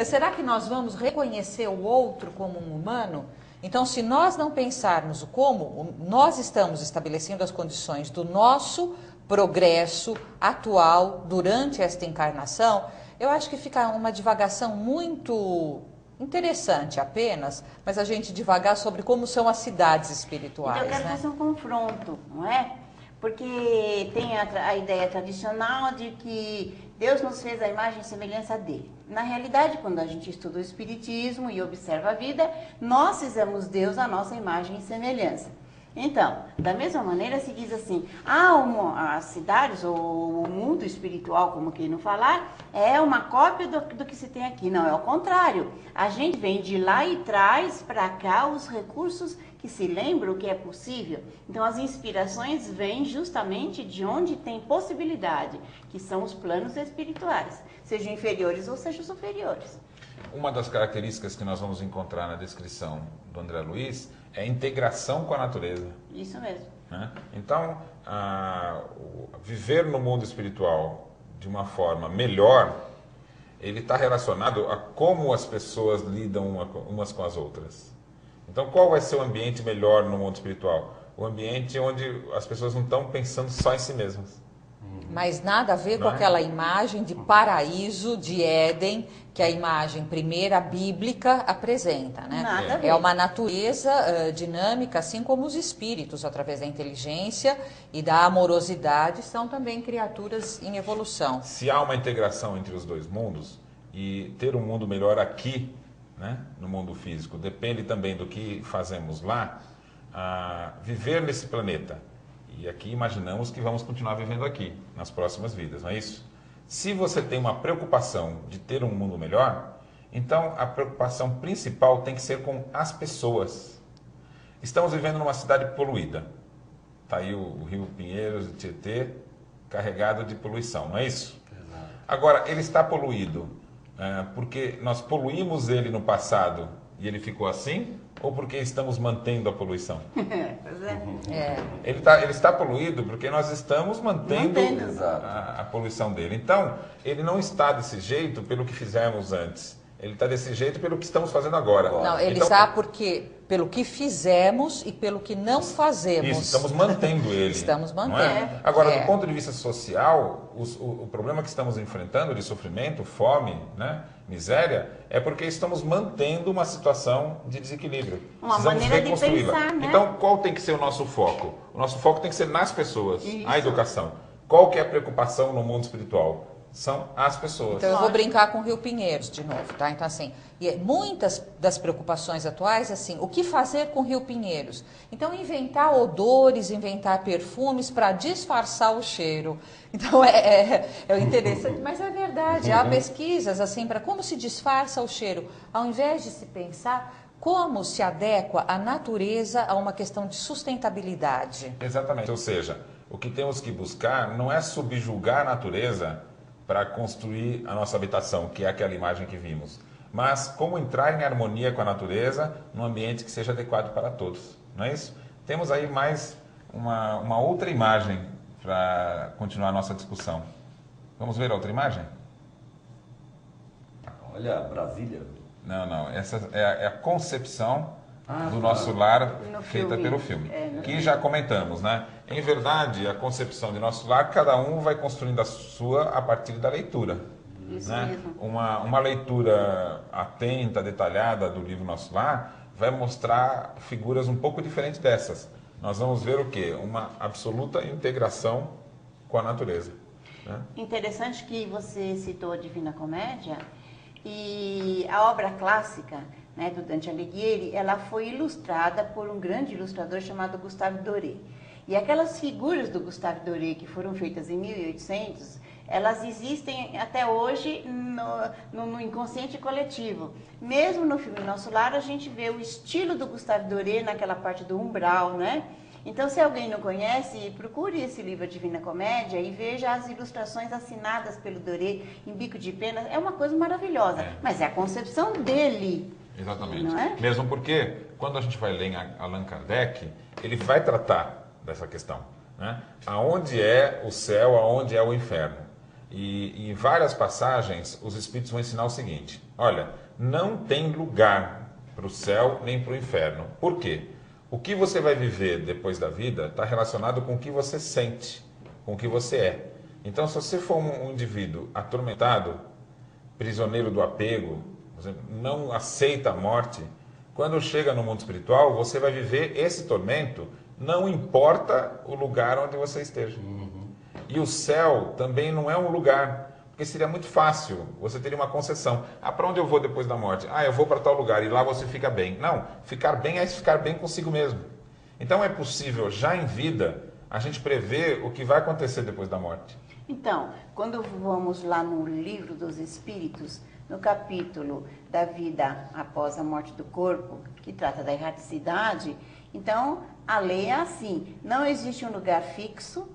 Será que nós vamos reconhecer o outro como um humano? Então, se nós não pensarmos o como, nós estamos estabelecendo as condições do nosso progresso atual durante esta encarnação, eu acho que fica uma divagação muito interessante apenas, mas a gente divagar sobre como são as cidades espirituais. Então eu quero fazer um confronto, não é? Porque tem a ideia tradicional de que Deus nos fez a imagem e semelhança dele. Na realidade, quando a gente estuda o Espiritismo e observa a vida, nós fizemos Deus a nossa imagem e semelhança. Então, da mesma maneira se diz assim, as cidades ou o mundo espiritual, como quem não falar, é uma cópia do que se tem aqui. Não, é o contrário. A gente vem de lá e traz para cá os recursos que se lembram que é possível. Então, as inspirações vêm justamente de onde tem possibilidade, que são os planos espirituais, sejam inferiores ou sejam superiores. Uma das características que nós vamos encontrar na descrição do André Luiz é a integração com a natureza. Isso mesmo. Né? Então, viver no mundo espiritual de uma forma melhor, ele está relacionado a como as pessoas lidam umas com as outras. Então, qual vai ser o ambiente melhor no mundo espiritual? O ambiente onde as pessoas não estão pensando só em si mesmas. Mas nada a ver com aquela imagem de paraíso, de Éden, que a imagem primeira bíblica apresenta, né? Nada a ver. É uma natureza dinâmica, assim como os espíritos, através da inteligência e da amorosidade, são também criaturas em evolução. Se há uma integração entre os dois mundos, e ter um mundo melhor aqui, né, no mundo físico, depende também do que fazemos lá, viver nesse planeta. E aqui imaginamos que vamos continuar vivendo aqui, nas próximas vidas, não é isso? Se você tem uma preocupação de ter um mundo melhor, então a preocupação principal tem que ser com as pessoas. Estamos vivendo numa cidade poluída. Está aí o Rio Pinheiros, o Tietê, carregado de poluição, não é isso? Agora, ele está poluído porque nós poluímos ele no passado e ele ficou assim, ou porque estamos mantendo a poluição? Pois é. Ele está poluído porque nós estamos mantendo Exato. a poluição dele. Então, ele não está desse jeito pelo que fizemos antes. Ele está desse jeito pelo que estamos fazendo agora. Não, ele Então, está pelo que fizemos e pelo que não fazemos. Isso, estamos mantendo ele. Estamos não mantendo. é? Agora, do ponto de vista social, o problema que estamos enfrentando de sofrimento, fome, né, miséria, é porque estamos mantendo uma situação de desequilíbrio. Uma Precisamos maneira de reconstruí-la. pensar, né? Então, qual tem que ser o nosso foco? O nosso foco tem que ser nas pessoas, Isso. a educação. Qual que é a preocupação no mundo espiritual? São as pessoas. Então eu vou brincar com o Rio Pinheiros de novo, tá? Então assim, muitas das preocupações atuais, assim, o que fazer com o Rio Pinheiros? Então inventar odores, inventar perfumes para disfarçar o cheiro. Então é interessante, mas é verdade. Há pesquisas assim para como se disfarça o cheiro, ao invés de se pensar como se adequa a natureza a uma questão de sustentabilidade. Exatamente. Ou seja, o que temos que buscar não é subjugar a natureza para construir a nossa habitação, que é aquela imagem que vimos, mas como entrar em harmonia com a natureza num ambiente que seja adequado para todos, não é isso? Temos aí mais uma outra imagem para continuar a nossa discussão. Vamos ver a outra imagem? Olha, Brasília. Não, essa é a concepção do tá. nosso lar No feita filme. pelo filme, No que já comentamos, né? Em verdade, a concepção de nosso lar, cada um vai construindo a sua a partir da leitura. Isso Né? mesmo. Uma leitura atenta, detalhada do livro Nosso Lar vai mostrar figuras um pouco diferentes dessas. Nós vamos ver o quê? Uma absoluta integração com a natureza. Né? Interessante que você citou a Divina Comédia e a obra clássica, né, do Dante Alighieri, ela foi ilustrada por um grande ilustrador chamado Gustave Doré. E aquelas figuras do Gustave Doré que foram feitas em 1800, elas existem até hoje no inconsciente coletivo. Mesmo no filme Nosso Lar, a gente vê o estilo do Gustave Doré naquela parte do umbral, né? Então, se alguém não conhece, procure esse livro, A Divina Comédia, e veja as ilustrações assinadas pelo Doré em bico de pena. É uma coisa maravilhosa, mas é a concepção dele. Exatamente. Não é? Mesmo porque, quando a gente vai ler em Allan Kardec, ele vai tratar dessa questão. Né? Aonde é o céu, aonde é o inferno. E em várias passagens, os Espíritos vão ensinar o seguinte: olha, não tem lugar para o céu nem para o inferno. Por quê? O que você vai viver depois da vida está relacionado com o que você sente, com o que você é. Então, se você for um indivíduo atormentado, prisioneiro do apego, por exemplo, não aceita a morte, quando chega no mundo espiritual, você vai viver esse tormento, não importa o lugar onde você esteja. E o céu também não é um lugar, porque seria muito fácil, você teria uma concessão. Para onde eu vou depois da morte? Eu vou para tal lugar e lá você fica bem. Não, ficar bem é ficar bem consigo mesmo. Então é possível, já em vida, a gente prever o que vai acontecer depois da morte. Então, quando vamos lá no Livro dos Espíritos, no capítulo da vida após a morte do corpo, que trata da erraticidade, então a lei é assim: não existe um lugar fixo,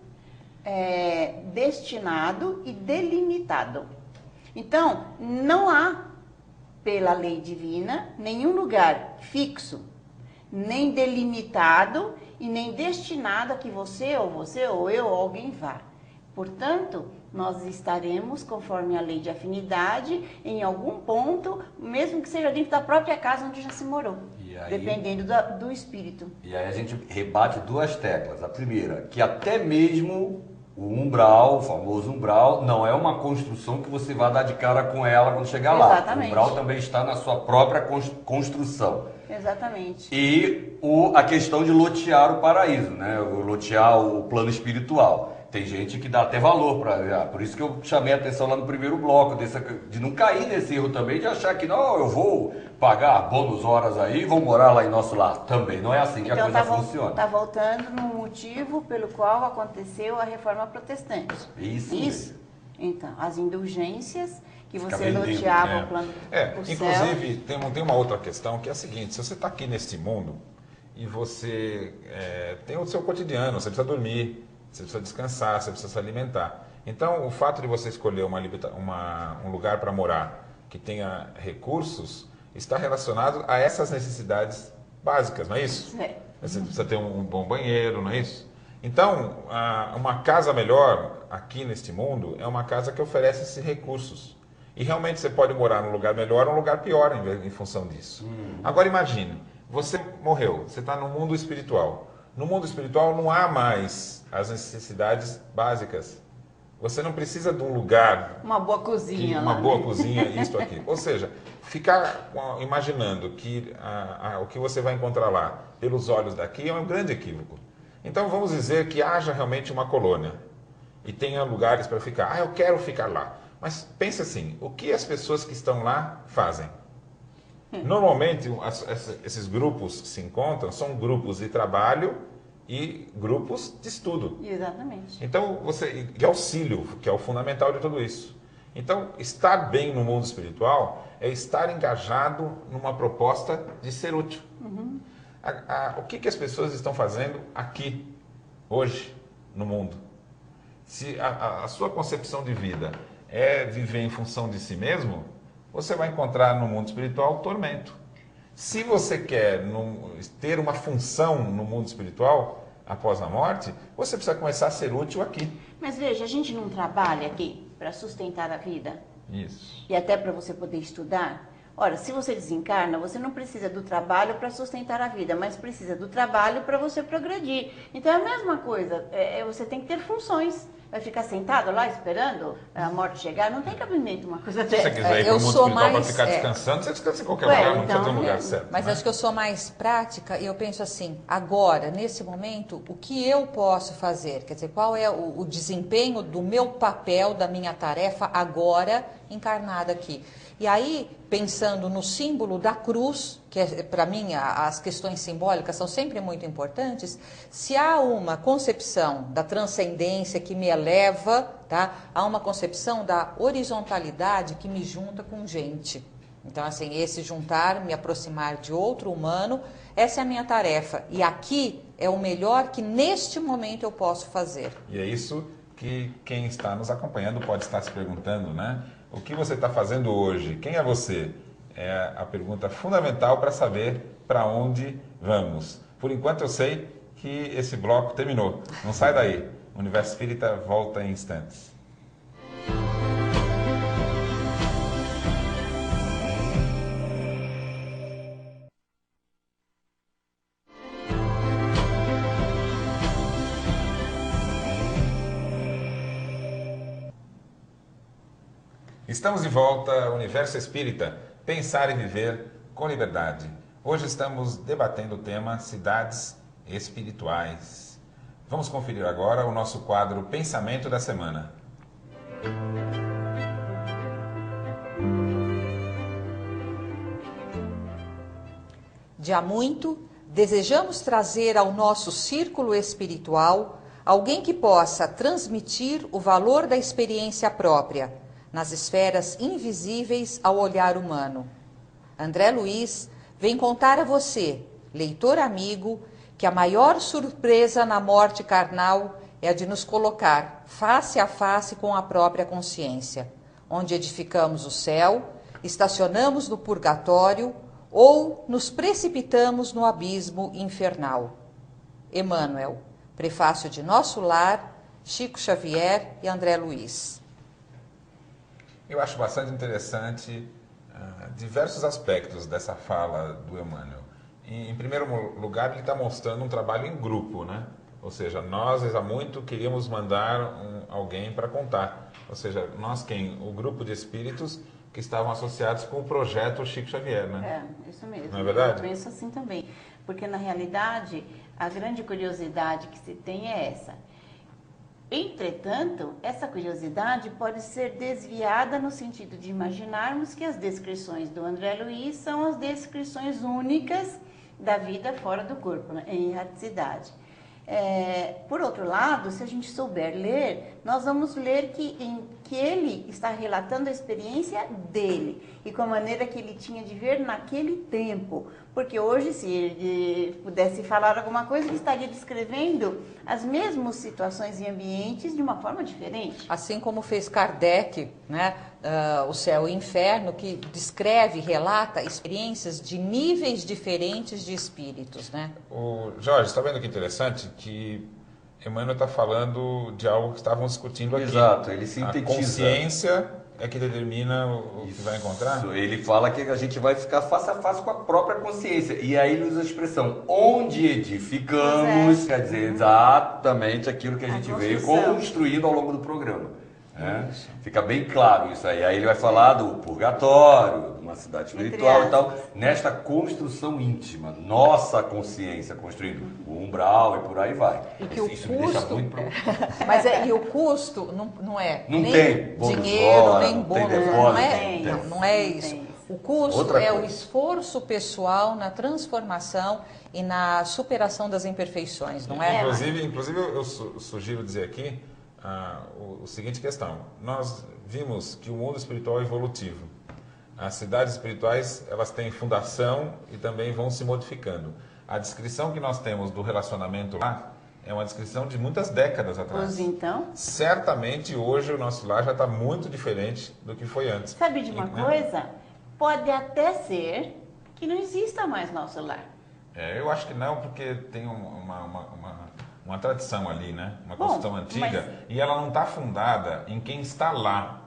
destinado e delimitado. Então, não há, pela lei divina, nenhum lugar fixo, nem delimitado e nem destinado a que você ou eu ou alguém vá. Portanto, nós estaremos, conforme a lei de afinidade, em algum ponto, mesmo que seja dentro da própria casa onde já se morou, dependendo do espírito. E aí a gente rebate duas teclas. A primeira, que até mesmo o umbral, o famoso umbral, não é uma construção que você vai dar de cara com ela quando chegar lá. Exatamente. O umbral também está na sua própria construção. Exatamente. E a questão de lotear o paraíso, né? O lotear o plano espiritual. Tem gente que dá até valor para. Por isso que eu chamei a atenção lá no primeiro bloco, de não cair nesse erro também, de achar que não, eu vou pagar bônus horas aí e vou morar lá em Nosso Lar. Também não é assim que a coisa funciona. Está voltando no motivo pelo qual aconteceu a reforma protestante. Isso. Então, as indulgências que Fica você vendendo, loteava o plano o céu. Inclusive, tem uma outra questão que é a seguinte: se você está aqui neste mundo e você tem o seu cotidiano, você precisa dormir, você precisa descansar, você precisa se alimentar. Então, o fato de você escolher um lugar para morar que tenha recursos está relacionado a essas necessidades básicas, não é isso? É. Você precisa ter um bom banheiro, não é isso? Então, uma casa melhor aqui neste mundo é uma casa que oferece esses recursos. E realmente você pode morar num lugar melhor ou num lugar pior em função disso. Agora imagine, você morreu, você está no mundo espiritual. No mundo espiritual não há mais as necessidades básicas. Você não precisa de um lugar... Uma boa cozinha. Uma lá, boa né? cozinha, isto aqui. Ou seja, ficar imaginando que o que você vai encontrar lá pelos olhos daqui é um grande equívoco. Então vamos dizer que haja realmente uma colônia e tenha lugares para ficar. Eu quero ficar lá. Mas pense assim, o que as pessoas que estão lá fazem? Normalmente esses grupos se encontram, são grupos de trabalho e grupos de estudo. Exatamente. Então, de auxílio, que é o fundamental de tudo isso. Então, estar bem no mundo espiritual é estar engajado numa proposta de ser útil. O que as pessoas estão fazendo aqui, hoje, no mundo? Se a sua concepção de vida é viver em função de si mesmo, você vai encontrar no mundo espiritual tormento. Se você quer ter uma função no mundo espiritual após a morte, você precisa começar a ser útil aqui. Mas veja, a gente não trabalha aqui para sustentar a vida? Isso. E até para você poder estudar? Ora, se você desencarna, você não precisa do trabalho para sustentar a vida, mas precisa do trabalho para você progredir. Então é a mesma coisa, você tem que ter funções. Vai ficar sentado lá esperando a morte chegar? Não tem cabimento uma coisa Se você dessa. quiser ir para o mundo espiritual para ficar descansando, você descansa em qualquer lugar, não precisa ter um lugar certo. Mas né? acho que eu sou mais prática e eu penso assim, agora, nesse momento, o que eu posso fazer? Quer dizer, qual é o desempenho do meu papel, da minha tarefa agora encarnada aqui? E aí, pensando no símbolo da cruz, que para mim as questões simbólicas são sempre muito importantes, se há uma concepção da transcendência que me eleva, tá? Há uma concepção da horizontalidade que me junta com gente. Então, assim, esse juntar, me aproximar de outro humano, essa é a minha tarefa. E aqui é o melhor que neste momento eu posso fazer. E é isso que quem está nos acompanhando pode estar se perguntando, né? O que você está fazendo hoje? Quem é você? É a pergunta fundamental para saber para onde vamos. Por enquanto eu sei que esse bloco terminou. Não sai daí. O Universo Espírita volta em instantes. Estamos de volta ao Universo Espírita, pensar e viver com liberdade. Hoje estamos debatendo o tema cidades espirituais. Vamos conferir agora o nosso quadro Pensamento da Semana. De há muito, desejamos trazer ao nosso círculo espiritual alguém que possa transmitir o valor da experiência própria nas esferas invisíveis ao olhar humano. André Luiz vem contar a você, leitor amigo, que a maior surpresa na morte carnal é a de nos colocar face a face com a própria consciência, onde edificamos o céu, estacionamos no purgatório ou nos precipitamos no abismo infernal. Emmanuel, prefácio de Nosso Lar, Chico Xavier e André Luiz. Eu acho bastante interessante diversos aspectos dessa fala do Emmanuel. Em primeiro lugar, ele está mostrando um trabalho em grupo, né? Ou seja, nós há muito queríamos mandar alguém para contar. Ou seja, nós quem? O grupo de espíritos que estavam associados com o projeto Chico Xavier, né? É, isso mesmo. Não é verdade? Eu penso assim também. Porque, na realidade, a grande curiosidade que se tem é essa. Entretanto, essa curiosidade pode ser desviada no sentido de imaginarmos que as descrições do André Luiz são as descrições únicas da vida fora do corpo, né, em erraticidade. Por outro lado, se a gente souber ler, nós vamos ler que ele está relatando a experiência dele e com a maneira que ele tinha de ver naquele tempo. Porque hoje, se ele pudesse falar alguma coisa, ele estaria descrevendo as mesmas situações e ambientes de uma forma diferente. Assim como fez Kardec, né, o Céu e o Inferno, que descreve, relata experiências de níveis diferentes de espíritos, né? O Jorge, está vendo que interessante? Que Emmanuel está falando de algo que estavam discutindo aqui. Exato, ele sintetiza. A consciência é que determina o que vai encontrar? Isso, ele fala que a gente vai ficar face a face com a própria consciência. E aí ele usa a expressão, onde edificamos, quer dizer exatamente aquilo que a gente veio construindo ao longo do programa. Né? Fica bem claro isso aí. Aí ele vai falar do purgatório, de uma cidade espiritual e tal, nesta construção íntima, nossa consciência construindo o umbral e por aí vai. E que Isso o me deixa custo, muito preocupado. mas e o custo não é Não nem tem bônus dinheiro, hora, nem não tem bônus, depósito, não é isso. O custo Outra é o coisa. esforço pessoal na transformação e na superação das imperfeições, não é? Inclusive eu sugiro dizer aqui o seguinte questão. Nós vimos que o mundo espiritual é evolutivo. As cidades espirituais, elas têm fundação e também vão se modificando. A descrição que nós temos do relacionamento lá é uma descrição de muitas décadas atrás. Pois então. Certamente hoje o nosso lar já está muito diferente do que foi antes. Sabe de uma coisa? Pode até ser que não exista mais nosso lar. Eu acho que não, porque tem uma tradição ali, né? Uma construção antiga, e ela não está fundada em quem está lá,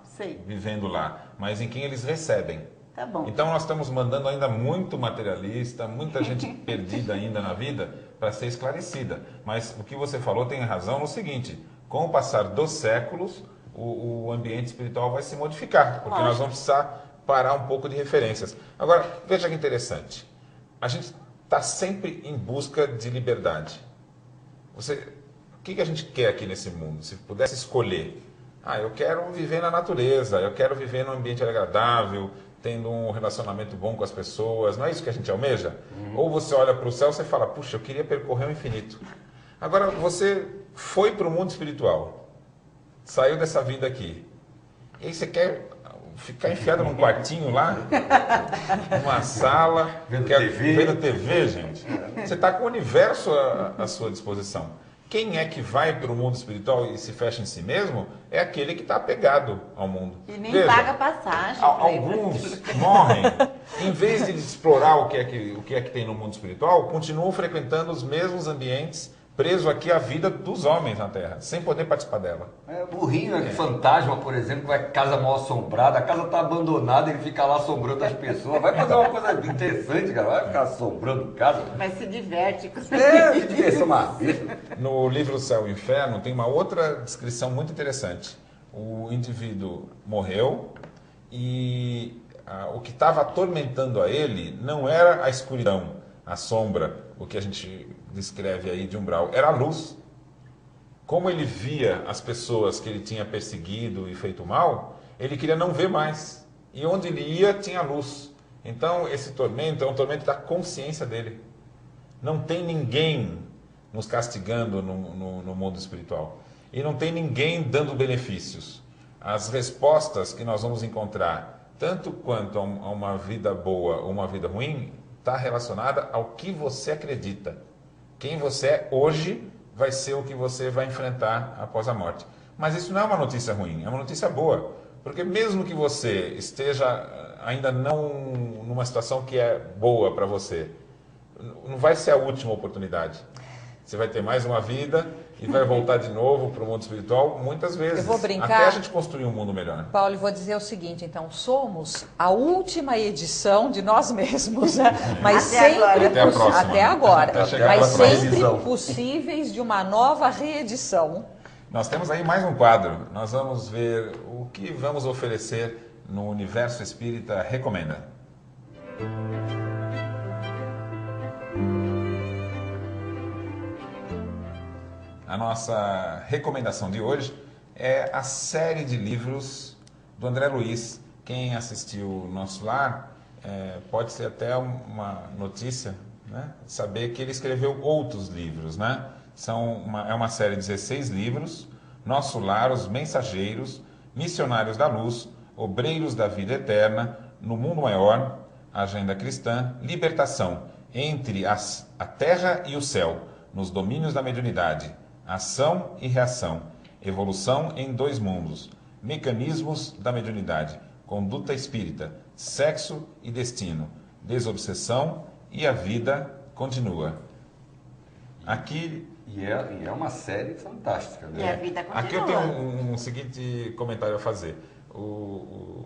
vivendo lá, mas em quem eles recebem. Tá bom. Então nós estamos mandando ainda muito materialista, muita gente perdida ainda na vida para ser esclarecida. Mas o que você falou tem razão no seguinte: com o passar dos séculos, o ambiente espiritual vai se modificar, porque nós vamos precisar parar um pouco de referências. Agora, veja que interessante. A gente está sempre em busca de liberdade. O que a gente quer aqui nesse mundo? Se pudesse escolher, eu quero viver na natureza, eu quero viver num ambiente agradável, tendo um relacionamento bom com as pessoas. Não é isso que a gente almeja? Ou você olha para o céu e fala, puxa, eu queria percorrer o infinito. Agora, você foi para o mundo espiritual, saiu dessa vida aqui, e aí você quer ficar enfiado num quartinho lá, numa sala, vendo TV, gente. Você está com o universo à sua disposição. Quem é que vai para o mundo espiritual e se fecha em si mesmo é aquele que está apegado ao mundo. E nem paga passagem. Alguns morrem, em vez de explorar o que é que tem no mundo espiritual, continuam frequentando os mesmos ambientes, preso aqui à vida dos homens na Terra, sem poder participar dela. Burrinho, fantasma, por exemplo, que vai casa mal assombrada, a casa está abandonada, ele fica lá assombrando as pessoas. Vai fazer uma coisa interessante, cara, vai ficar assombrando casa. Mas se diverte com isso. Se divertir uma vez. No livro Céu e Inferno tem uma outra descrição muito interessante. O indivíduo morreu e o que estava atormentando a ele não era a escuridão, a sombra, o que a gente descreve aí de umbral, era a luz. Como ele via as pessoas que ele tinha perseguido e feito mal, ele queria não ver mais. E onde ele ia, tinha luz. Então, esse tormento é um tormento da consciência dele. Não tem ninguém nos castigando no mundo espiritual. E não tem ninguém dando benefícios. As respostas que nós vamos encontrar, tanto quanto a uma vida boa ou uma vida ruim, está relacionada ao que você acredita. Quem você é hoje vai ser o que você vai enfrentar após a morte. Mas isso não é uma notícia ruim, é uma notícia boa. Porque mesmo que você esteja ainda não numa situação que é boa para você, não vai ser a última oportunidade. Você vai ter mais uma vida e vai voltar de novo para o mundo espiritual muitas vezes. Eu vou brincar. Até a gente construir um mundo melhor. Paulo, eu vou dizer o seguinte, então, somos a última edição de nós mesmos, né? Mas Até sempre agora. Até a próxima. até agora, Até chegar mas na próxima sempre edição. possíveis de uma nova reedição. Nós temos aí mais um quadro. Nós vamos ver o que vamos oferecer no Universo Espírita Recomenda. A nossa recomendação de hoje é a série de livros do André Luiz. Quem assistiu o Nosso Lar pode ser até uma notícia, né? Saber que ele escreveu outros livros, né? É uma série de 16 livros: Nosso Lar, Os Mensageiros, Missionários da Luz, Obreiros da Vida Eterna, No Mundo Maior, Agenda Cristã, Libertação. entre a terra e o céu, nos domínios da mediunidade, ação e reação, evolução em 2 mundos, mecanismos da mediunidade, conduta espírita, sexo e destino, desobsessão e a vida continua. Aqui... E é uma série fantástica, né? E a vida continua. Aqui eu tenho um seguinte comentário a fazer. O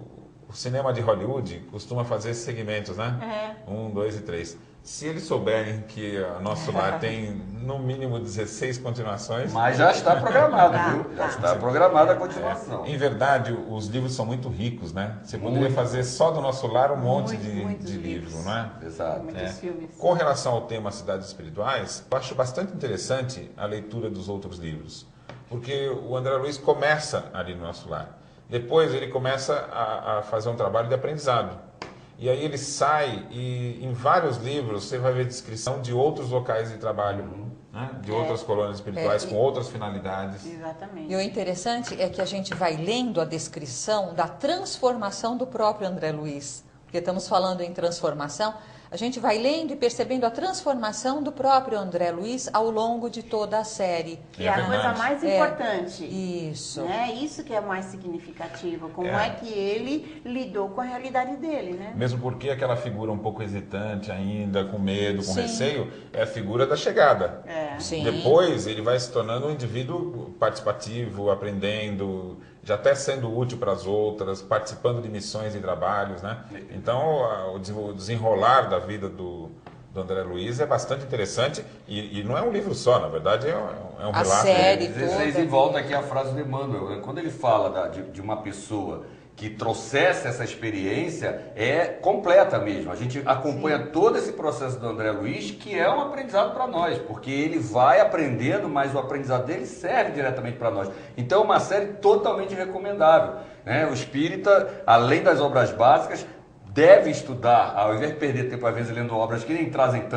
cinema de Hollywood costuma fazer esses segmentos, né? 1, 2 e 3. Se eles souberem que o nosso lar tem no mínimo 16 continuações... Mas já está programado, viu? Já está programada a continuação. Em verdade, os livros são muito ricos, né? Você poderia fazer só do nosso lar um monte de livro, não é? Exato. Muitos filmes. Com relação ao tema Cidades Espirituais, eu acho bastante interessante a leitura dos outros livros. Porque o André Luiz começa ali no nosso lar. Depois ele começa a fazer um trabalho de aprendizado. E aí ele sai e em vários livros você vai ver descrição de outros locais de trabalho, né? De outras colônias espirituais com outras finalidades. Exatamente. E o interessante é que a gente vai lendo a descrição da transformação do próprio André Luiz, porque estamos falando em transformação, a gente vai lendo e percebendo a transformação do próprio André Luiz ao longo de toda a série. Que é a coisa mais importante. Isso. Né? Isso que é mais significativo. Como é que ele lidou com a realidade dele, né? Mesmo porque aquela figura um pouco hesitante ainda, com medo, com receio, é a figura da chegada. Sim. Depois ele vai se tornando um indivíduo participativo, aprendendo, já até sendo útil para as outras, participando de missões e trabalhos, né? Então o desenrolar da vida do André Luiz é bastante interessante e não é um livro só, na verdade é um relato. A série 16 toda. e volta aqui a frase do Emmanuel, né? Quando ele fala de uma pessoa que trouxesse essa experiência, é completa mesmo. A gente acompanha todo esse processo do André Luiz, que é um aprendizado para nós, porque ele vai aprendendo, mas o aprendizado dele serve diretamente para nós. Então é uma série totalmente recomendável, né? O espírita, além das obras básicas, deve estudar, ao invés de perder tempo às vezes lendo obras que nem trazem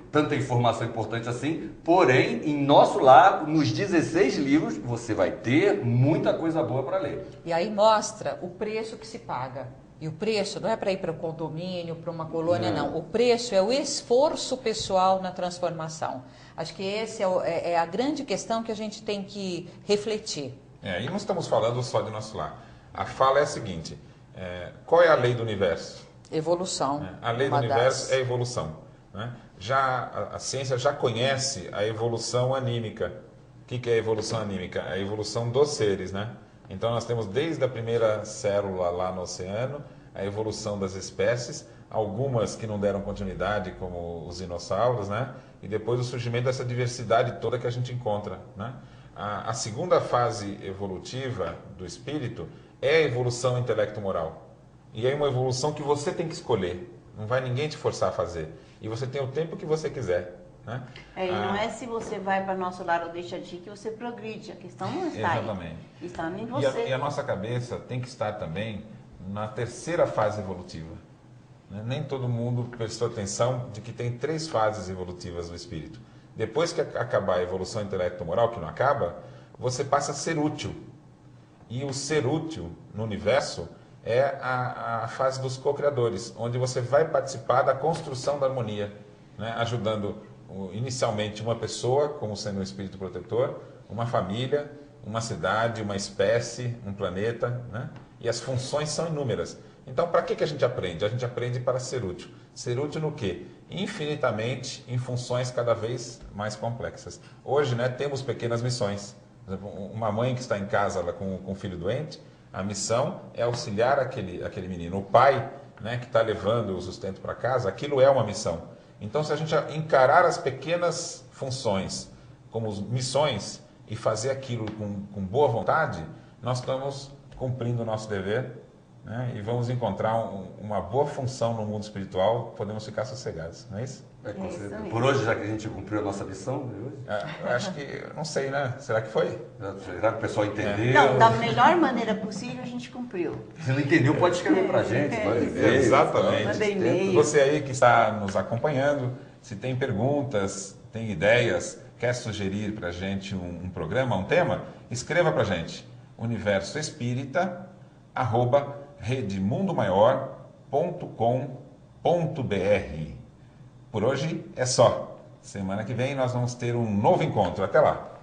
tanta informação importante assim, porém, em nosso lar, nos 16 livros, você vai ter muita coisa boa para ler. E aí mostra o preço que se paga. E o preço não é para ir para um condomínio, para uma colônia, não. O preço é o esforço pessoal na transformação. Acho que essa é a grande questão que a gente tem que refletir. E não estamos falando só de nosso lar. A fala é a seguinte... qual é a lei do universo? Evolução. A lei do universo é evolução. Né? Já a ciência já conhece a evolução anímica. O que é a evolução anímica? A evolução dos seres. Né? Então nós temos desde a primeira célula lá no oceano, a evolução das espécies, algumas que não deram continuidade, como os dinossauros, né? E depois o surgimento dessa diversidade toda que a gente encontra. Né? A segunda fase evolutiva do espírito é a evolução intelecto-moral. E é uma evolução que você tem que escolher. Não vai ninguém te forçar a fazer. E você tem o tempo que você quiser. Né? E não é se você vai para nosso lar ou deixa de ir que você progride. A questão não está exatamente. aí. Está em você. E a nossa cabeça tem que estar também na terceira fase evolutiva. Né? Nem todo mundo prestou atenção de que tem 3 fases evolutivas do espírito. Depois que acabar a evolução intelecto-moral, que não acaba, você passa a ser útil. E o ser útil no universo é a fase dos co-criadores, onde você vai participar da construção da harmonia, né? Ajudando inicialmente uma pessoa, como sendo um espírito protetor, uma família, uma cidade, uma espécie, um planeta, né? E as funções são inúmeras. Então, para que a gente aprende? A gente aprende para ser útil. Ser útil no quê? Infinitamente em funções cada vez mais complexas. Hoje, né, temos pequenas missões. Por exemplo, uma mãe que está em casa com um filho doente, a missão é auxiliar aquele menino. O pai, né, que está levando o sustento para casa, aquilo é uma missão. Então, se a gente encarar as pequenas funções como missões e fazer aquilo com boa vontade, nós estamos cumprindo o nosso dever, né, e vamos encontrar uma boa função no mundo espiritual, podemos ficar sossegados, não é isso? Por hoje, já que a gente cumpriu a nossa missão de hoje? Acho que, não sei, né? Será que foi? Será que o pessoal entendeu? Não, da melhor maneira possível a gente cumpriu. Se não entendeu, pode escrever pra gente. Exatamente. Manda e-mail. Você aí que está nos acompanhando, se tem perguntas, tem ideias, quer sugerir pra gente um programa, um tema, escreva pra gente. universoespírita@redemundomaior.com.br. Por hoje é só. Semana que vem nós vamos ter um novo encontro. Até lá!